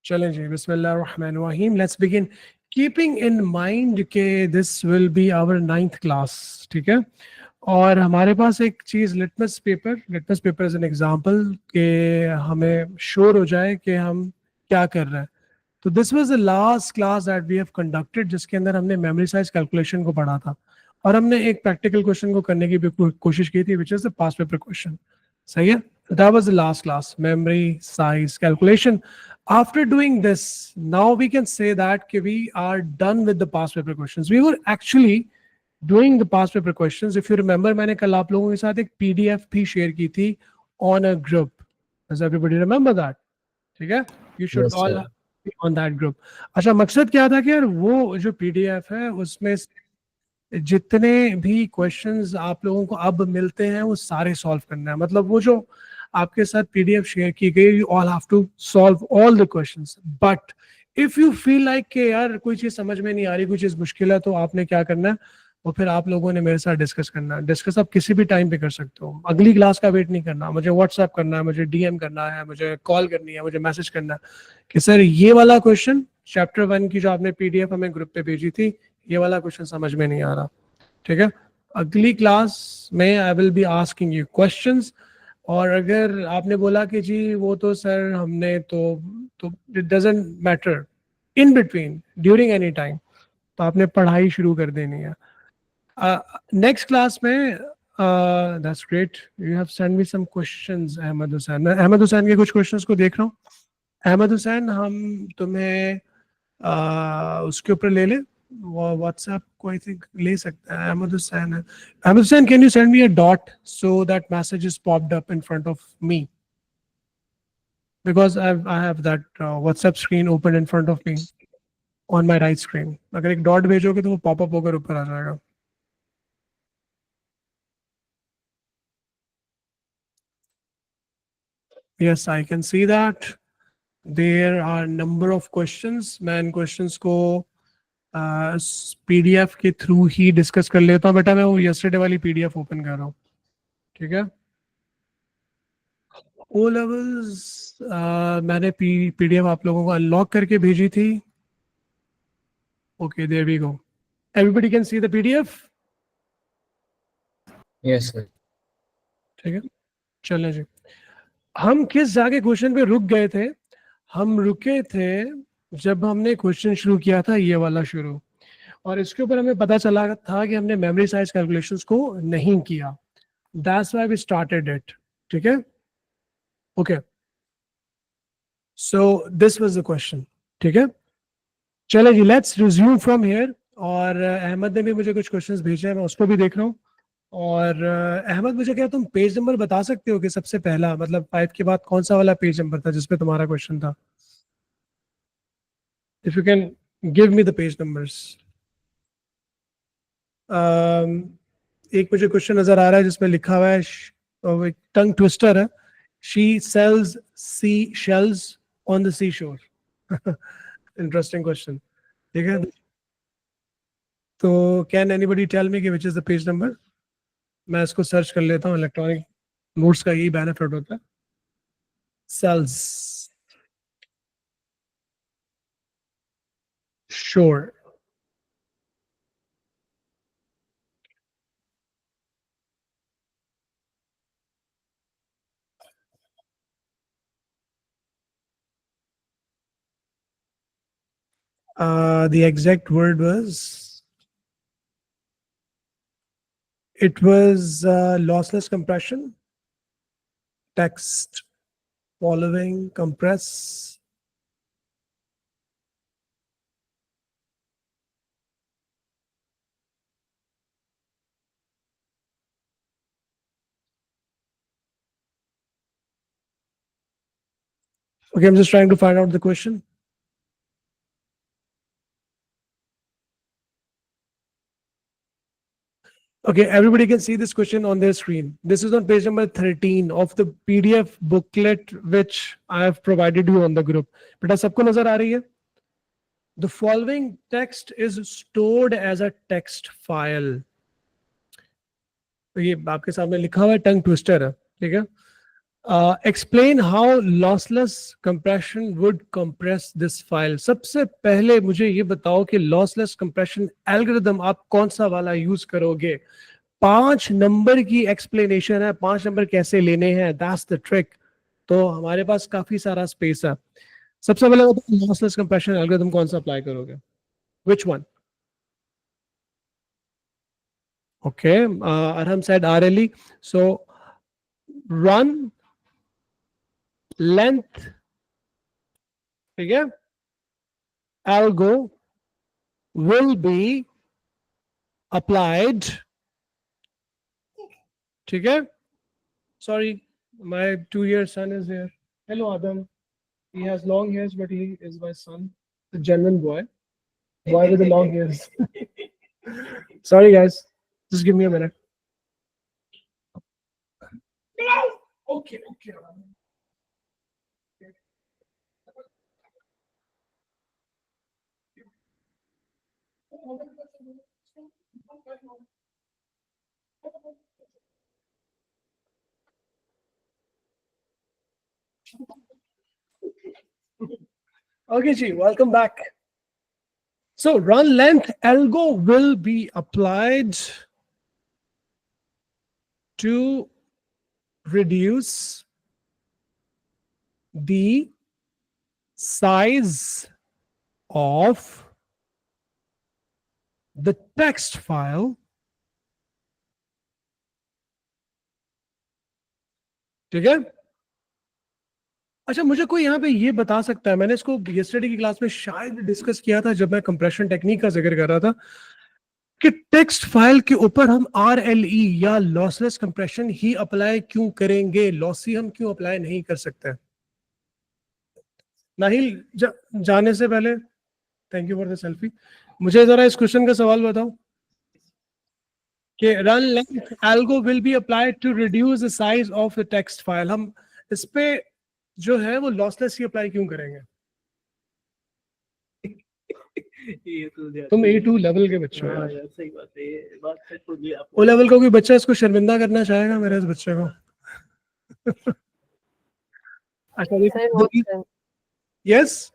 चलें जी, बिस्मिल्लाहिर्रहमानिर्रहीम। Let's begin. Keeping in mind के this will be our 9th class, ठीक है। और हमारे पास एक चीज़ litmus paper is an example के हमें श्योर हो जाए कि हम क्या कर रहे हैं। तो this was the last class that we have conducted, जिसके अंदर हमने मेमोरी साइज कैलकुलेशन को पढ़ा था और हमने एक प्रैक्टिकल क्वेश्चन को करने की भी कोशिश की थी, विच is the pass paper question. सही है, that was the last class, memory size calculation. After doing this, now we can say that we are done with the past paper questions. We were actually doing the past paper questions. If you remember, मैंने कल आप लोगों के साथ एक PDF भी share की थी on a group. Does everybody remember that? ठीक है, you should Yes, all sir. be on that group. अच्छा, मकसद क्या था कि यार वो जो PDF है उसमें जितने भी क्वेश्चंस आप लोगों को अब मिलते हैं वो सारे सॉल्व करना है. मतलब वो जो आपके साथ PDF शेयर की गई, you all have to solve all the questions. But if you feel like कि यार कोई चीज समझ में नहीं आ रही, कोई चीज मुश्किल है, तो आपने क्या करना है, वो फिर आप लोगों ने मेरे साथ डिस्कस करना है. डिस्कस आप किसी भी टाइम पे कर सकते हो, अगली क्लास का वेट नहीं करना. मुझे व्हाट्सएप करना है, मुझे DM करना है, मुझे कॉल करनी है, मुझे मैसेज करना है कि सर ये वाला क्वेश्चन चैप्टर 1 की जो आपने PDF हमें ग्रुप पे भेजी थी, ये वाला क्वेश्चन समझ में नहीं आ रहा. ठीक है, अगली क्लास में I will be asking you questions. और अगर आपने बोला कि जी वो तो सर हमने तो it doesn't matter, in between during any time, तो आपने पढ़ाई शुरू कर देनी है. नेक्स्ट क्लास में that's great, you have send me some questions. Ahmed Hussain, मैं अहमद हुसैन के कुछ क्वेश्चंस को देख रहा हूँ. अहमद हुसैन, हम तुम्हें उसके ऊपर ले लें, व्हाट्सएप को आई थिंक ले सकता है. अहमद हुसैन है. Ahmed Hussain, can you send me a dot so that message is popped up in front of me, because I have that WhatsApp screen open in front of me on my right screen. अगर एक dot भेजोगे तो वो popup होकर ऊपर आ जाएगा. Yes, I can see that there are number of questions. मैं इन क्वेश्चंस को PDF के थ्रू ही डिस्कस कर लेता हूँ. बेटा मैं वो यस्टरडे वाली PDF ओपन कर रहा हूँ. ठीक है, ओ लेवल्स मैंने PDF आप लोगों को अनलॉक करके भेजी थी. Okay, there we go. Everybody can see the PDF. Yes, sir. ठीक है, चलें जी. हम किस जाके क्वेश्चन पे रुक गए थे? हम रुके थे जब हमने क्वेश्चन शुरू किया था, ये वाला शुरू, और इसके ऊपर हमें पता चला था कि हमने मेमोरी साइज कैलकुलेशंस को नहीं किया. That's why we started it. ठीक है, okay, so this was the question. ठीक है, चलो जी, लेट्स रिज्यूम फ्रॉम हियर. और अहमद ने भी मुझे कुछ क्वेश्चंस भेजे हैं, मैं उसको भी देख रहा हूँ. और अहमद, मुझे क्या तुम पेज नंबर बता सकते हो कि सबसे पहला, मतलब 5 के बाद कौन सा वाला पेज नंबर था जिसपे तुम्हारा क्वेश्चन था? If you can give me the page numbers. एक मुझे क्वेश्चन नजर आ रहा है जिसमें लिखा हुआ है, टंग ट्विस्टर है, she sells sea shells on the sea shore. Interesting question. ठीक है, तो कैन एनीबडी टेल मी कि which is the page number? मैं इसको सर्च कर लेता हूँ, इलेक्ट्रॉनिक नोट्स का यही बेनिफिट होता है. सेल्स शोर. The exact word was, it was lossless compression, text following, compress. Okay, I'm just trying to find out the question. Okay, everybody can see this question on their screen. This is on page number 13 of the PDF booklet which I have provided you on the group. बेटा सबको नजर आ रही है? The following text is stored as a text file. तो ये आपके सामने लिखा हुआ है, टंग ट्विस्टर है. ठीक है, explain how lossless compression would compress this file. सबसे पहले मुझे ये बताओ कि लॉसलेस कंप्रेशन एल्गोरिथम आप कौन सा वाला यूज करोगे। 5 नंबर की एक्सप्लेनेशन है, 5 नंबर कैसे लेने हैं, दैट्स द ट्रिक। तो हमारे पास काफी सारा स्पेस है। सबसे पहले बताओ लॉसलेस कंप्रेशन एल्गोरिथम कौन सा अप्लाई करोगे, which one? Okay, Arham said RLE. So run length, ठीक है, algo will be applied, ठीक है. Sorry, my 2-year son is here. Hello Adam. He has long hairs, but he is my son, the genuine boy. Boy with the long hairs. Sorry guys, just give me a minute. Okay, okay. Okay, Ji, welcome back. So run length algo will be applied to reduce the size of the text file, ठीक है. अच्छा, मुझे कोई यहाँ पे ये बता सकता है, मैंने इसको यस्टरडे की क्लास में शायद डिस्कस किया था जब मैं कंप्रेशन टेक्निक का जिक्र कर रहा था, कि टेक्स्ट फाइल के ऊपर हम RLE या लॉसलेस कंप्रेशन ही अप्लाई क्यों करेंगे, लॉसी हम क्यों अप्लाई नहीं कर सकते? नाहिल, जाने से पहले thank you for the selfie, मुझे जरा इस क्वेश्चन का सवाल बताओ कि run length algo will be applied to reduce the size of the text file, हम इस पे जो है वो लॉसलेस ही अप्लाई क्यों करेंगे? तुम A2 लेवल के बच्चे हो यार। सही बात है, ये बात O लेवल का कोई बच्चा इसको शर्मिंदा करना चाहेगा मेरे इस बच्चे को? अच्छा, yes,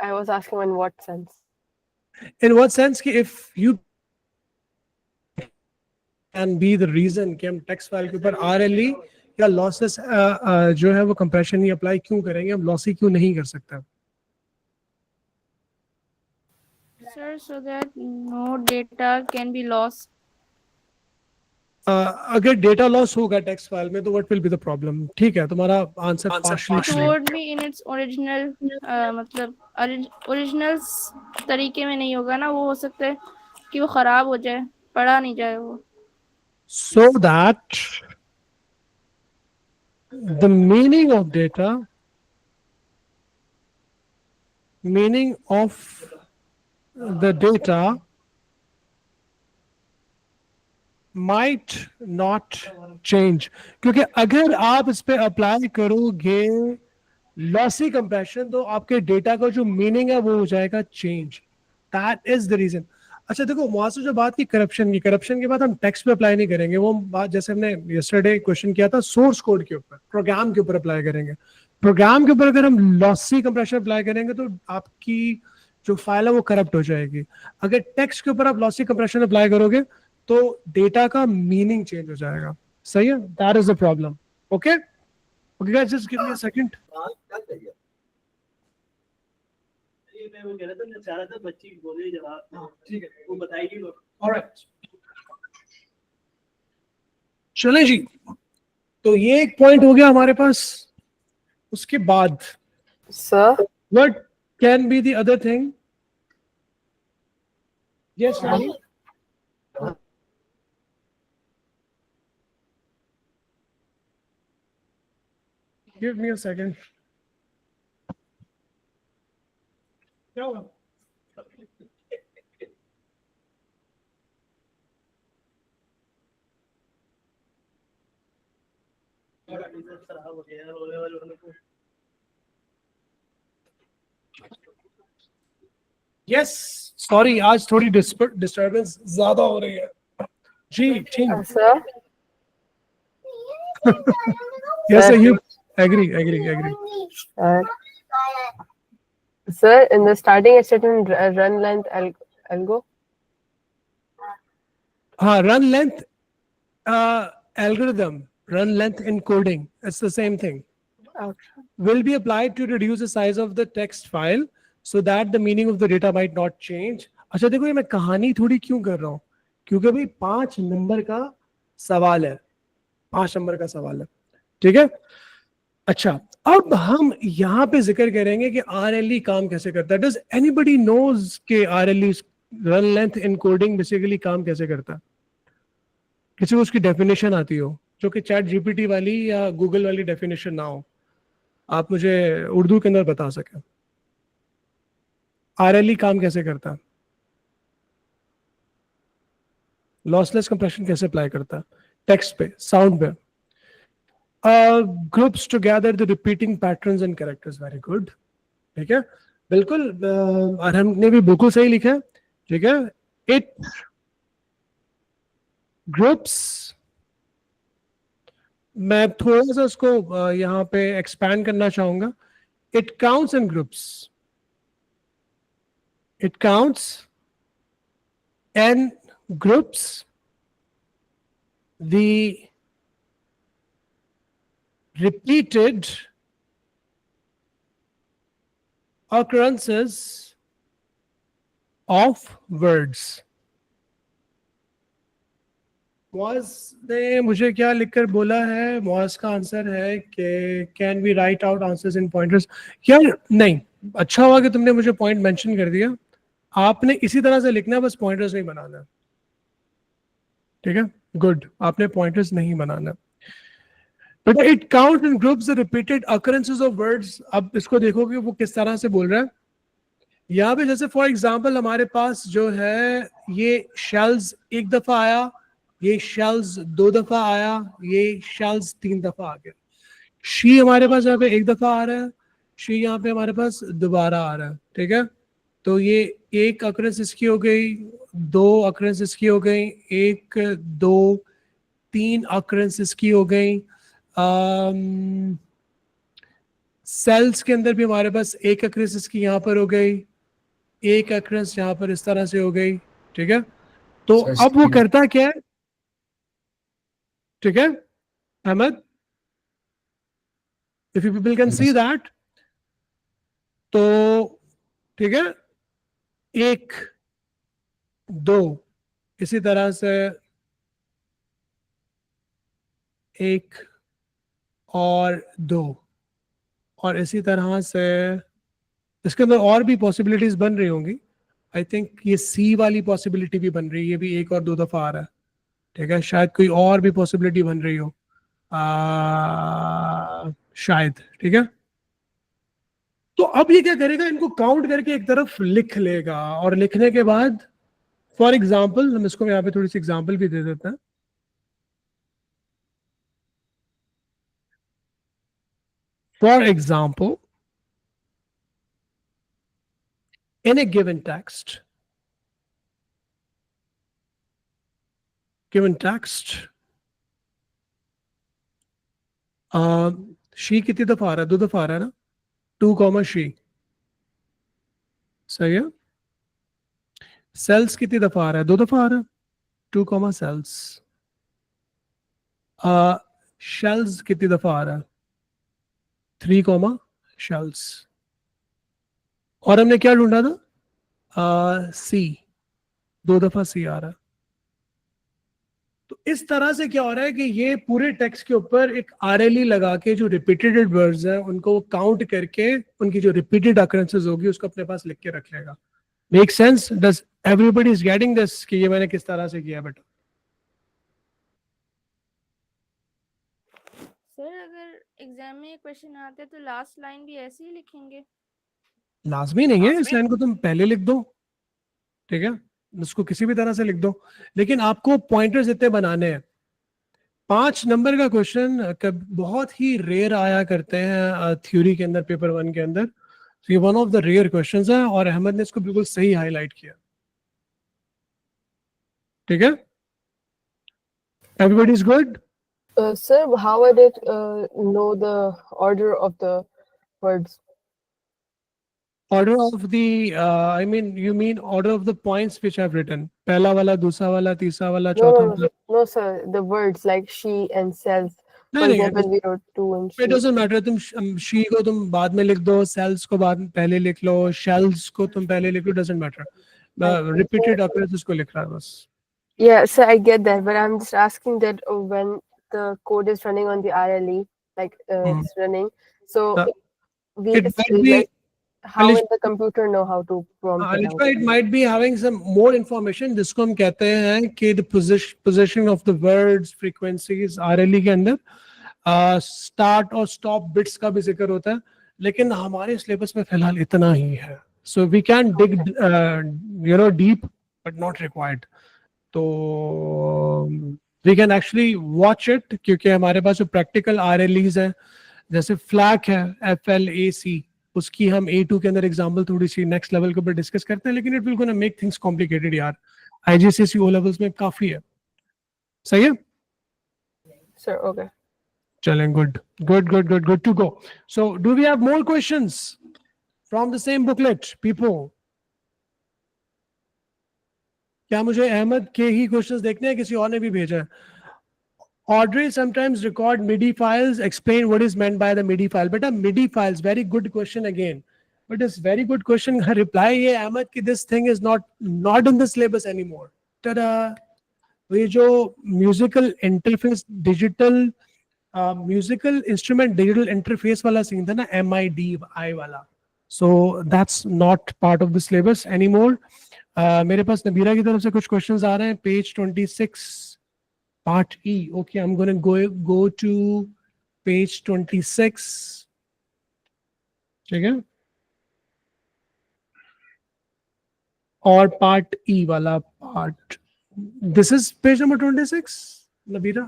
I was asking in what sense? in what sense कि if you can be the reason कि हम टेक्स्ट फाइल के ऊपर RLE या लॉसेस जो है वो कंप्रेशन ही अप्लाई क्यों करेंगे, हम लॉसी क्यों नहीं कर सकते? Sir, so that no data can be lost. अगर डेटा लॉस होगा टेक्स्ट फाइल में तो what will be the problem? ठीक है, तुम्हारा answer It would be in its original मतलब ओरिजिनल तरीके में नहीं होगा ना, वो हो सकता है कि वो खराब हो जाए, पढ़ा नहीं जाए वो. So that the meaning of data, meaning of the data might not change, क्योंकि अगर आप इस पे अप्लाई करोगे लॉसी कंप्रेशन तो आपके डेटा का जो मीनिंग है वो हो जाएगा change. That is the reason. अच्छा देखो, वहां से जो बात की करप्शन के बाद हम टेक्स्ट पे अप्लाई नहीं करेंगे, वो बात जैसे हमने यस्टरडे क्वेश्चन किया था सोर्स कोड के ऊपर, प्रोग्राम के ऊपर अप्लाई करेंगे. प्रोग्राम के ऊपर अगर हम लॉसी कंप्रेशन अप्लाई करेंगे तो आपकी जो फाइल है वो करप्ट हो जाएगी. अगर टेक्स्ट के ऊपर आप लॉसी कंप्रेशन अप्लाई करोगे तो डेटा का मीनिंग चेंज हो जाएगा. सही है, that is the problem. Okay okay guys, just give me a second. वो कह रहा था, मैं चाह रहा था बच्ची बोले जवाब, ठीक है वो बताएगी. ऑलराइट, चलें जी, तो ये एक पॉइंट हो गया हमारे पास. उसके बाद Sir? What can be the other thing? Yes Rani, give me a second. क्या हुआ? यस, सॉरी, आज थोड़ी डिस्टर्बेंस ज्यादा हो रही है जी. ठीक, Sir? Yes, sir, Sir. you agree. Uh, sir, in the starting it's written run length algo. Run length algorithm, run length encoding. It's the same thing. Okay. Will be applied to reduce the size of the text file so that the meaning of the data might not change. अच्छा देखो ये मैं कहानी थोड़ी क्यों कर रहा हूँ, क्योंकि भाई 5 नंबर का सवाल है, 5 नंबर का सवाल है, ठीक है। अच्छा, अब हम यहाँ पे जिक्र करेंगे कि RLE काम कैसे करता है। डज एनीबडी नोज कि RLE run length encoding basically काम कैसे करता है? किसी को उसकी डेफिनेशन आती हो, जो कि चैट जीपीटी वाली या गूगल वाली डेफिनेशन ना हो, आप मुझे उर्दू के अंदर बता सकें। RLE काम कैसे करता है, लॉसलेस कंप्रेशन कैसे अप्लाई करता है टेक्स्ट पे, साउंड पे। Groups together the repeating patterns and characters, very good, ठीक है, बिल्कुल। अरहम ने भी बिल्कुल सही लिखा है, ठीक है। इट ग्रुप्स, मैं थोड़ा सा उसको यहाँ पे एक्सपैंड करना चाहूंगा। It counts in groups, it counts in groups the repeated occurrences of words. Muaz ने मुझे क्या लिखकर बोला है, मुआज का आंसर है कि can we write out answers in pointers. यार नहीं, अच्छा हुआ कि तुमने मुझे पॉइंट मेंशन कर दिया। आपने इसी तरह से लिखना है, बस पॉइंटर्स नहीं बनाना, ठीक है, गुड, आपने पॉइंटर्स नहीं बनाना। But it count in groups the repeated occurrences of words. अब इसको देखोगे वो किस तरह से बोल रहा है। यहाँ पे जैसे फॉर एग्जांपल हमारे पास जो है ये शेल्स एक दफा आया, ये शेल्स 2 दफा आया, ये शेल्स 3 दफा आ गया। शी हमारे पास यहाँ पे एक दफा आ रहा है, शी यहाँ पे हमारे पास दोबारा आ रहा है, ठीक है। तो ये एक अकरेंस इसकी हो गई, 2 अकरेंस इसकी हो गई, 1 2 3 अकरेंस इसकी हो गई। सेल्स के अंदर भी हमारे पास एक अकरेंस इसकी यहाँ पर हो गई, एक अकरेंस यहाँ पर इस तरह से हो गई, ठीक है। तो अब वो करता क्या है, ठीक है Ahmed, if you people can see that, तो ठीक है, 1 2 इसी तरह से 1 और 2 और इसी तरह से इसके अंदर और भी पॉसिबिलिटीज बन रही होंगी। आई थिंक ये सी वाली पॉसिबिलिटी भी बन रही है, ये भी 1 और 2 दफा आ रहा है, ठीक है। शायद कोई और भी पॉसिबिलिटी बन रही हो, शायद, ठीक है। तो अब ये क्या करेगा, इनको काउंट करके एक तरफ लिख लेगा, और लिखने के बाद फॉर एग्जाम्पल हम इसको यहाँ पे थोड़ी सी एग्जाम्पल भी दे देते हैं। For example, in a given text, she कितनी दफा आ रहा है, 2 दफा आ रहा है ना, 2 शी, सही है। सेल्स कितनी दफा आ रहा है, 2 दफा आ रहा है, 2 सेल्स। शेल्स कितनी दफा आ रहा है, 3 शेल्स। और हमने क्या ढूंढा था, सी, 2 दफा सी आ रहा है। तो इस तरह से क्या हो रहा है कि ये पूरे टेक्स्ट के ऊपर एक RLE लगा के जो रिपीटेड वर्ड्स हैं उनको काउंट करके उनकी जो रिपीटेड अकरेंसेस होगी उसको अपने पास लिख के रख लेगा। Make sense? Does everybody is getting this कि ये मैंने किस तरह से किया बेटा? सर अगर एग्जाम में क्वेश्चन आते तो लास्ट लाइन भी ऐसे ही लिखेंगे? लाजमी नहीं है, इस लाइन को तुम पहले लिख दो, ठीक है, उसको किसी भी तरह से लिख दो, लेकिन आपको पॉइंटर्स इतने बनाने हैं। 5 नंबर का क्वेश्चन बहुत ही रेयर आया करते हैं थ्योरी के अंदर, पेपर 1 के अंदर। तो ये one of the rare questions है और अहमद ने इसको बिल्कुल सही हाईलाइट किया, ठीक है। Everybody is good? Sir, how I did know the order of the words? Order of the, I mean, you mean order of the points which I've written. पहला वाला, दूसरा वाला, तीसरा वाला, No, चौथा no, no, वाला. no, sir. The words like she and self. नहीं For नहीं, example, we wrote to and it she. doesn't matter. तुम she को तुम बाद में लिख दो, cells को बाद में पहले लिख लो, shells को तुम पहले लिख लो, doesn't matter. Repeated occurrence उसको लिख रहा है बस. Yeah, so I get that, but I'm just asking that when the code is running on the RLE, like it's running, so Uh, we it it's might be, like how Alish, will the computer know how to prompt it out? it might be having some more information जिसको हम कहते हैं कि the position of the words, frequencies, RLE के अंदर start और stop bits का भी जिक्र होता है, लेकिन हमारे सिलेबस में फिलहाल इतना ही है. So we can dig deep but not required. तो we can actually watch it, क्योंकि हमारे पास जो प्रैक्टिकल RLEs है, जैसे फ्लैक है FLAC, उसकी हम A2 के अंदर एग्जांपल थोड़ी सी नेक्स्ट लेवल के ऊपर डिस्कस करते हैं, लेकिन it will gonna make things complicated यार. IGCSE O लेवल्स में काफी है. सही है. Sir, okay. Challenge, good to go. So, do we have more questions from the same booklet, people? क्या मुझे अहमद के ही क्वेश्चंस देखने हैं, किसी और ने भी भेजा है? Audrey sometimes record MIDI files. Explain what is meant by the MIDI file. But MIDI files, very good question again. But it's very good question. Her reply है अहमद कि this thing is not in the syllabus anymore. Ta-da! ये जो musical interface, digital musical instrument digital interface वाला scene था ना, MIDI वाला, so that's not part of the syllabus any more. मेरे पास नबीरा की तरफ से कुछ क्वेश्चंस आ रहे हैं. Page 26 part E. Okay, I am going go to page 26. ठीक है, और पार्ट E वाला part, this is page number 26 Nabira,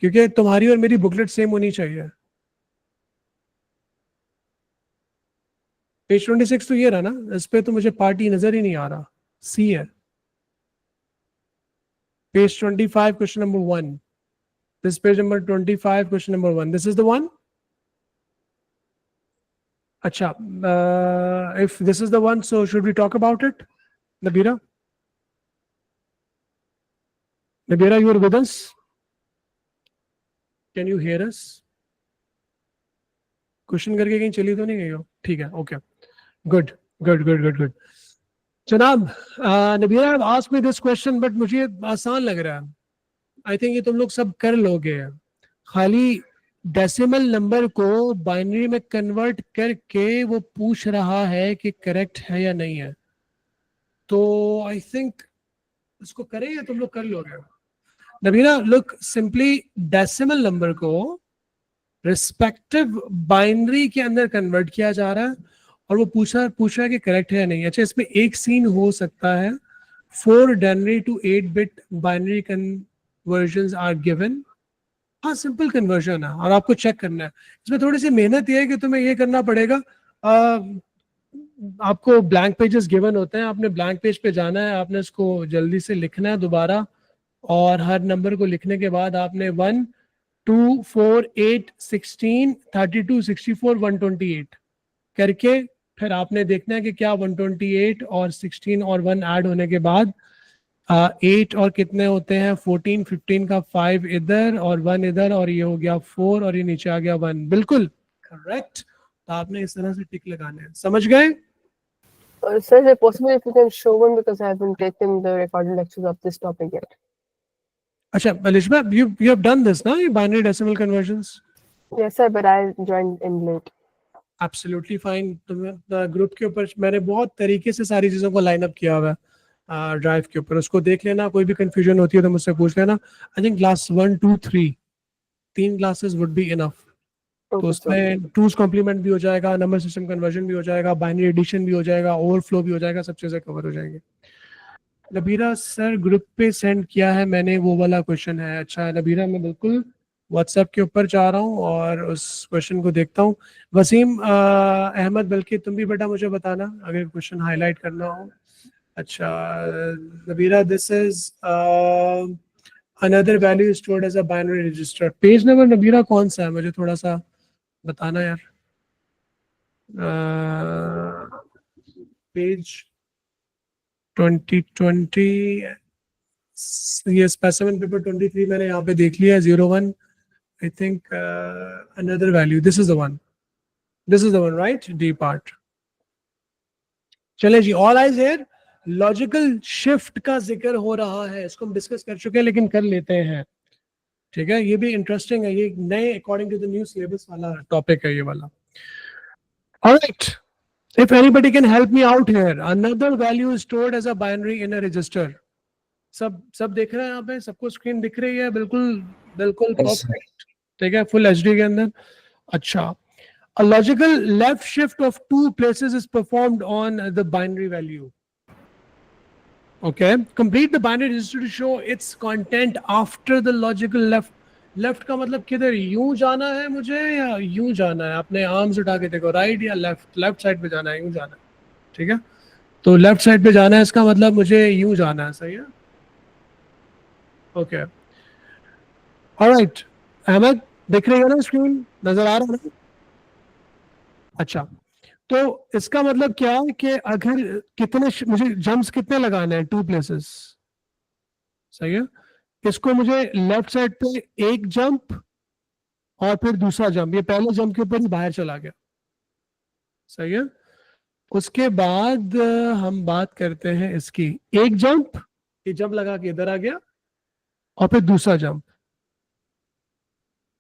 क्योंकि तुम्हारी और मेरी बुकलेट सेम होनी चाहिए. पेज 26 तो ये रहा ना, इस पे तो मुझे पार्टी नजर ही नहीं आ रहा. सी है. Page 25 question number 1. This page number 25 question number 1. This is the one. अच्छा, if this is the one, so should we talk about it? Nabira, you are with us? Can you hear us? Question करके कहीं चली तो नहीं गई हो? ठीक है, ओके, गुड. जनाब, Nabira have asked me this question, but मुझे आसान लग रहा है. आई थिंक ये तुम लोग सब कर लोगे. खाली डेसिमल नंबर को बाइनरी में कन्वर्ट करके वो पूछ रहा है कि करेक्ट है या नहीं है. तो आई थिंक इसको करें या तुम लोग कर लोगे? Nabira, look, simply decimal number को रिस्पेक्टिव बाइनरी के अंदर कन्वर्ट किया जा रहा है और वो पूछ रहा है कि करेक्ट है या नहीं. अच्छा, इसमें एक सीन हो सकता है 4 denary to 8 bit binary conversion are given. हाँ, सिंपल कन्वर्जन है और आपको चेक करना है. इसमें थोड़ी सी मेहनत ये है कि तुम्हें ये करना पड़ेगा, आपको ब्लैंक पेजेस गिवन होते हैं, आपने ब्लैंक पेज पे जाना है, आपने इसको जल्दी से लिखना है दोबारा, और हर नंबर को लिखने के बाद आपने 1 2 4 8 16 32 64 128 करके फिर आपने देखना है कि क्या 128 और 16 और 1 ऐड होने के बाद 8 और कितने होते हैं 14, 15 का 5 इधर और 1 इधर, और ये हो गया 4 और ये नीचे आ गया 1. बिल्कुल करेक्ट. तो आपने इस तरह से टिक लगाने हैं. समझ गए? Sir, is it possible if you can show one, because I haven't taken the recorded lectures of this topic yet? अच्छा, Alisha, you have done this ना, ये binary decimal conversions? Yes, sir, but I joined in late. Absolutely fine. तुम्हें group के ऊपर मैंने बहुत तरीके से सारी चीज़ों को लाइन अप किया हुआ है ड्राइव के ऊपर, उसको देख लेना. कोई भी कंफ्यूजन होती है तो मुझसे पूछ लेना. I think class 1 2 3 3 classes would be enough. तो उसमें टूज कॉम्प्लीमेंट भी हो जाएगा, नंबर सिस्टम कन्वर्जन भी हो जाएगा, बाइनरी एडिशन भी हो जाएगा, ओवरफ्लो भी हो जाएगा, सब चीज़ें कवर हो जाएंगी. नबीरा सर, ग्रुप पे सेंड किया है मैंने, वो वाला क्वेश्चन है. अच्छा नबीरा, मैं बिल्कुल व्हाट्सएप के ऊपर जा रहा हूँ और उस क्वेश्चन को देखता हूँ. वसीम अहमद, बल्कि तुम भी बेटा मुझे बताना अगर क्वेश्चन हाईलाइट करना हो. अच्छा Nabira, this is another value is stored as a binary register. Page number Nabira कौन सा है, मुझे थोड़ा सा बताना यार। पेज 2020, ये स्पेसिमेन पेपर 23 मैंने यहाँ पे देख लिया, 01 I think another value, this is the one, this is the one right, D part. चले जी, all eyes here. Logical shift का जिक्र हो रहा है, इसको हम डिस्कस कर चुके हैं लेकिन कर लेते हैं, ठीक है। ये भी इंटरेस्टिंग है, ये नए according to the new syllabus वाला टॉपिक है ये वाला। Alright, if anybody can help me out here, another value is stored as a binary in a register. सब देख रहे हैं यहाँ पे, सबको स्क्रीन दिख रही है, बिल्कुल बिल्कुल परफेक्ट, ठीक है, फुल एचडी के अंदर। अच्छा, a logical left shift of two places is performed on the binary value. Okay, complete the binary register to show its content after the logical left. Left का मतलब किधर, यूं जाना है मुझे या यूं जाना है, अपने आर्म्स उठा के देखो, राइट या लेफ्ट, लेफ्ट साइड पे जाना है, यूं जाना है, ठीक है। तो लेफ्ट साइड पे जाना है, इसका मतलब मुझे यूं जाना है, सही है, ओके। ऑलराइट, अहमद दिख रही है ना स्क्रीन, नजर आ रहा है? अच्छा, तो इसका मतलब क्या है कि अगर कितने मुझे जंप्स कितने लगाने हैं, 2 प्लेसेस, सही है। इसको मुझे लेफ्ट साइड पे एक जंप और फिर दूसरा जंप, ये पहले जंप के ऊपर ही बाहर चला गया, सही है। उसके बाद हम बात करते हैं इसकी, एक जंप, ये जंप लगा के इधर आ गया और फिर दूसरा जंप,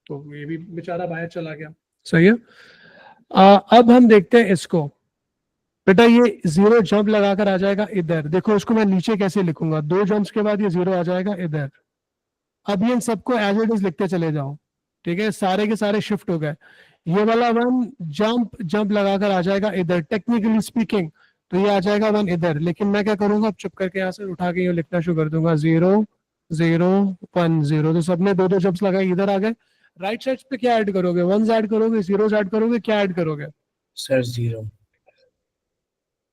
तो ये भी बेचारा बाहर चला गया, सही है। अब हम देखते हैं इसको, बेटा ये 0 जंप लगाकर आ जाएगा इधर, देखो इसको मैं नीचे कैसे लिखूंगा, 2 जंप्स के बाद ये 0 आ जाएगा इधर। अब ये इन सबको एज इट इज लिखते चले जाओ, ठीक है, सारे के सारे शिफ्ट हो गए। ये वाला 1 जंप लगाकर आ जाएगा इधर, टेक्निकली स्पीकिंग तो ये आ जाएगा 1 इधर, लेकिन मैं क्या करूंगा, अब चुप करके यहाँ से उठा के ये लिखना शुरू कर दूंगा, 0 0 1 0, तो सबने 2 जंप्स लगाए, इधर आ गए। राइट साइड पे क्या ऐड करोगे, 1s ऐड करोगे, 0s ऐड करोगे, क्या ऐड करोगे सर?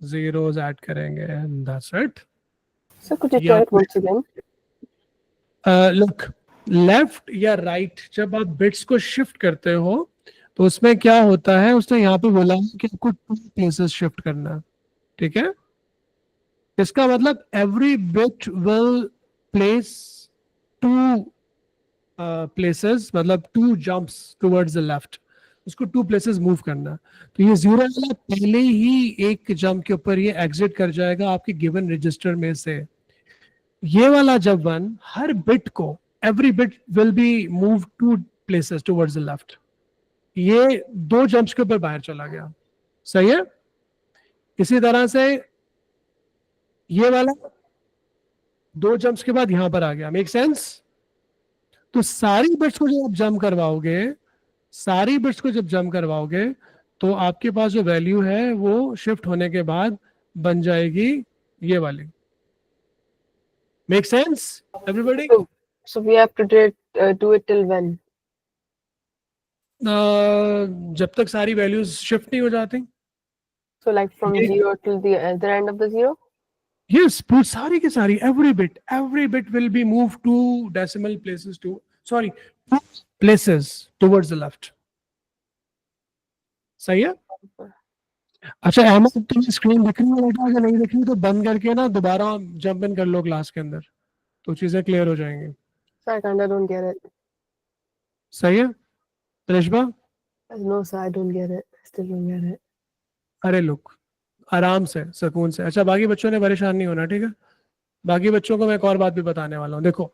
0s ऐड करेंगे, that's it. So could you try it once again? Look, left या राइट जब आप बिट्स को शिफ्ट करते हो तो उसमें क्या होता है, उसने यहाँ पे बोला है कि आपको 2 प्लेसेस शिफ्ट करना है, ठीक है। इसका मतलब every bit will place 2 places, मतलब 2 जंप्स टुवर्ड्स द लेफ्ट, उसको 2 प्लेसेस मूव करना है। तो ये 0 वाला पहले ही एक जंप के ऊपर ये एग्जिट कर जाएगा आपके गिवन रजिस्टर में से। ये वाला जब 1, हर बिट को, every bit will be move 2 places towards the left, ये 2 जंप्स के ऊपर बाहर चला गया, सही है। इसी तरह से ये वाला 2 जंप्स के बाद यहां पर आ गया, मेक सेंस। तो सारी बिट्स को जब आप जंप करवाओगे, सारी बिट्स को जब जंप करवाओगे तो आपके पास जो वैल्यू है वो शिफ्ट होने के बाद बन जाएगी ये वाली। Make sense, everybody? So we have to do it till when? जब तक सारी वैल्यूज शिफ्ट नहीं हो जाती। So like from 0 till the other end of the 0? Yes, सारी की सारी, every bit will be moved 2 decimal places to, sorry, 2 places towards the left, सही है। अच्छा अहमद, तुम्हें स्क्रीन दिख रही है बेटा, अगर नहीं दिख रही तो बंद करके ना दोबारा जंप इन कर लो क्लास के अंदर, तो चीजें क्लियर हो जाएंगी। Sir, I kinda don't get it. सही है रिश्बा? No sir, I don't get it. I still don't get it. अरे लुक, आराम से, सुकून से। अच्छा, बाकी बच्चों ने परेशान नहीं होना, ठीक है। बाकी बच्चों को मैं एक और बात भी बताने वाला हूँ, देखो।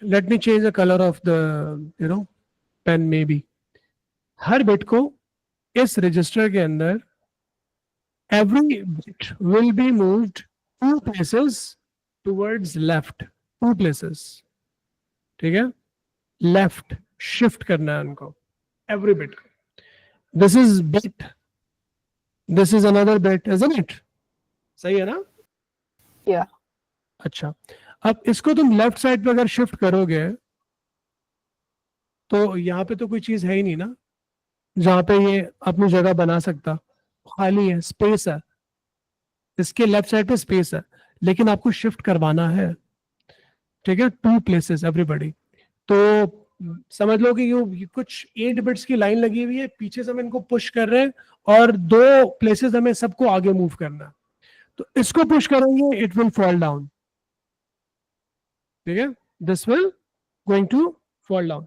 Let me change the colour of the pen maybe. हर बिट को इस रजिस्टर के अंदर every bit will be moved 2 places towards left, 2 places, ठीक है। लेफ्ट शिफ्ट करना है उनको, every bit। this is bit, this is another bit, isn't it? सही है ना? Yeah. अच्छा, अब इसको तुम लेफ्ट साइड पे अगर शिफ्ट करोगे तो यहाँ पे तो कोई चीज है ही नहीं ना जहां पे ये अपनी जगह बना सकता, खाली है, स्पेस है, इसके लेफ्ट साइड पे स्पेस है। लेकिन आपको शिफ्ट करवाना है, ठीक है, 2 प्लेसेस एवरीबॉडी। तो समझ लो कि ये कुछ 8 बिट्स की लाइन लगी हुई है, पीछे से हम इनको पुश कर रहे हैं और 2 प्लेसेस हमें सबको आगे मूव करना है। तो इसको पुश करेंगे, इट विल फॉल डाउन, ठीक है, this will going to fall down.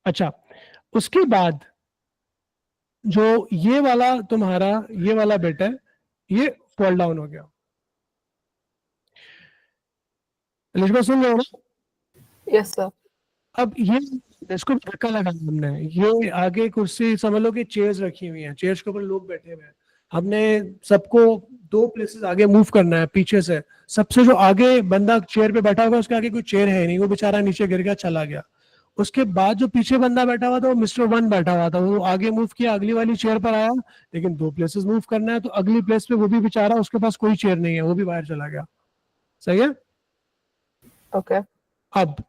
अच्छा, उसके बाद जो ये वाला तुम्हारा ये वाला बिट है, ये फॉल डाउन हो गया। लिखना सुन रहे हो ना? Yes, sir. अब ये इसको धक्का लगाया हमने, ये आगे कुर्सी समझ लो कि चेयर्स रखी हुई हैं, चेयर्स के ऊपर लोग बैठे हुए हैं, हमने सबको 2 प्लेसेस आगे मूव करना है पीछे से। सबसे जो आगे बंदा चेयर पे बैठा होगा उसके आगे कोई चेयर है नहीं, वो बेचारा नीचे गिर गया, चला गया। उसके बाद जो पीछे बंदा बैठा हुआ था वो मिस्टर 1 बैठा हुआ था, वो आगे मूव किया, अगली वाली चेयर पर आया, लेकिन 2 प्लेसेस मूव करना है, तो अगली प्लेस पे वो भी बेचारा, उसके पास कोई चेयर नहीं है, वो भी बाहर चला गया। सही है? Okay. अब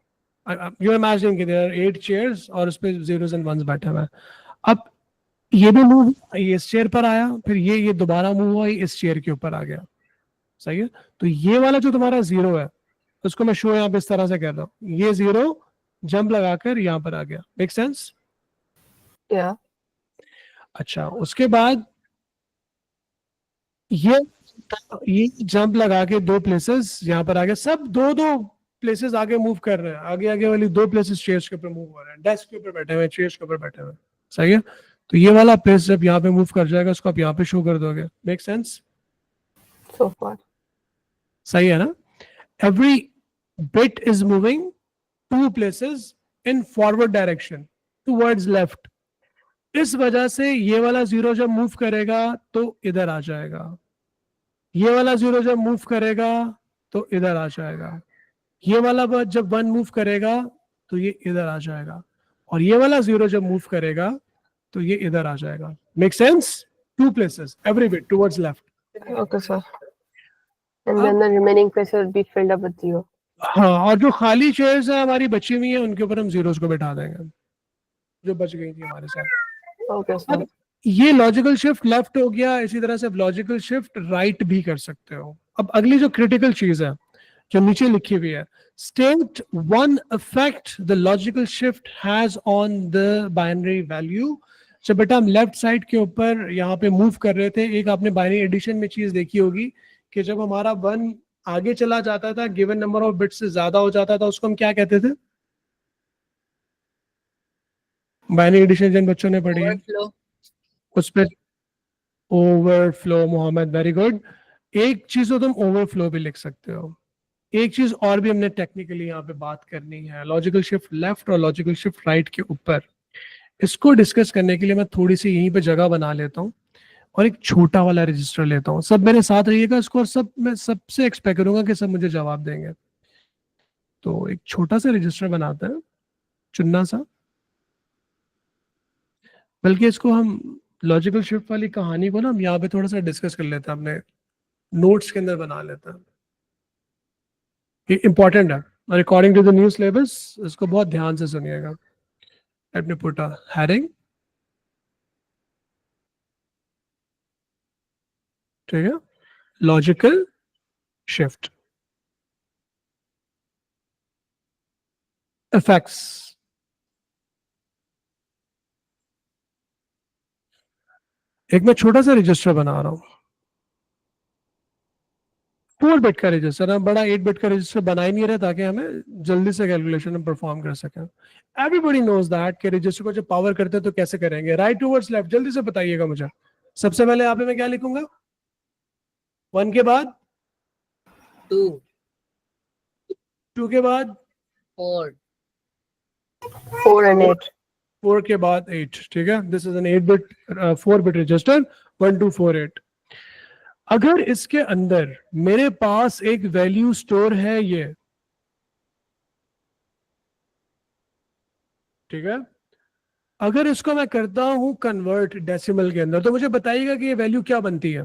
यू इमेजिन कि देयर आर 8 चेयर्स और उस पे zeros and ones बैठे हुए हैं। अब ये भी मूव, ये इस चेयर पर आया, फिर ये दोबारा मूव हुआ, ये इस चेयर के ऊपर आ गया। सही है? तो ये वाला जो तुम्हारा 0 है उसको मैं शो यहाँ पे इस तरह से कर रहा हूँ, ये 0 जंप लगाकर यहाँ पर आ गया। Make sense? Yeah. अच्छा, उसके बाद ये जंप लगा के 2 प्लेसेस यहाँ पर आ गया, सब 2-2 प्लेसेस आगे मूव कर रहे हैं, आगे आगे वाली 2 प्लेसेस चेयर्स के ऊपर मूव हो रहे हैं, डेस्क के ऊपर बैठे हुए हैं, चेयर्स के ऊपर बैठे हुए हैं। सही है? तो ये वाला प्लेस जब यहाँ पे मूव कर जाएगा, उसको आप यहाँ पे शो कर दोगे। Make sense? So far. सही है ना? Every bit is moving 2 places in forward direction towards left. इस वजह से ये वाला 0 जब मूव करेगा तो इधर आ जाएगा, ये वाला 0 जब मूव करेगा तो इधर आ जाएगा, ये वाला जब 1 मूव करेगा तो ये इधर आ जाएगा, और ये वाला 0 जब मूव करेगा तो ये इधर आ जाएगा। Make sense? 2 places every bit towards left. Okay, sir. And then the remaining places will be filled up with 0. हाँ, और जो खाली चेयर्स है हमारी बची हुई है, उनके ऊपर हम जीरोस को बैठा देंगे जो बच गई थी हमारे साथ। Okay, sir. अब ये लॉजिकल शिफ्ट लेफ्ट हो गया, इसी तरह से लॉजिकल शिफ्ट राइट भी कर सकते हो। अब अगली जो क्रिटिकल चीज है जो नीचे लिखी हुई है, state 1 effect the logical shift has on the binary value. जब बेटा हम लेफ्ट साइड के ऊपर यहाँ पे मूव कर रहे थे, एक आपने बाइनरी एडिशन में चीज देखी होगी कि जब हमारा 1 आगे चला जाता था, गिवन नंबर ऑफ बिट्स से ज्यादा हो जाता था, उसको हम क्या कहते थे? बाइनरी एडिशन जिन बच्चों ने पढ़ी है उस पे ओवरफ्लो। Mohammad, very good. एक चीज तो तुम ओवरफ्लो भी लिख सकते हो। एक चीज और भी हमने टेक्निकली यहाँ पे बात करनी है, लॉजिकल शिफ्ट लेफ्ट और लॉजिकल शिफ्ट राइट के ऊपर। इसको डिस्कस करने के लिए मैं थोड़ी सी यहीं पे जगह बना लेता हूँ और एक छोटा वाला रजिस्टर लेता हूँ। सब मेरे साथ रहिएगा इसको, और सब मैं सबसे एक्सपेक्ट करूंगा कि सब मुझे जवाब देंगे। तो एक छोटा सा रजिस्टर बनाते हैं, चुन्ना सा, बल्कि इसको हम लॉजिकल शिफ्ट वाली कहानी को ना हम यहाँ पे थोड़ा सा डिस्कस कर लेते हैं, अपने नोट्स के अंदर बना लेते हैं। ये इंपॉर्टेंट है और according to the new syllabus इसको बहुत ध्यान से सुनिएगा। Let me put a heading, ठीक है, लॉजिकल शिफ्ट इफेक्ट्स। एक मैं छोटा सा रजिस्टर बना रहा हूं, 4 बिट का रजिस्टर। हम बड़ा 8 बिट का रजिस्टर बना ही नहीं रहे ताकि हमें जल्दी से कैलकुलेशन हम परफॉर्म कर सकें। एवरीबॉडी नोज दैट कि रजिस्टर को जब पावर करते हैं तो कैसे करेंगे, राइट टूवर्ड्स लेफ्ट। जल्दी से बताइएगा मुझे। सबसे पहले यहाँ पे मैं क्या लिखूंगा? 1 के बाद 2 2 के बाद 4 4 and 8. 4 के बाद 8, ठीक है। This is an 8 bit 4 bit register 1248। अगर इसके अंदर मेरे पास एक वैल्यू स्टोर है, ये ठीक है, अगर इसको मैं करता हूं कन्वर्ट डेसिमल के अंदर, तो मुझे बताइएगा कि ये वैल्यू क्या बनती है?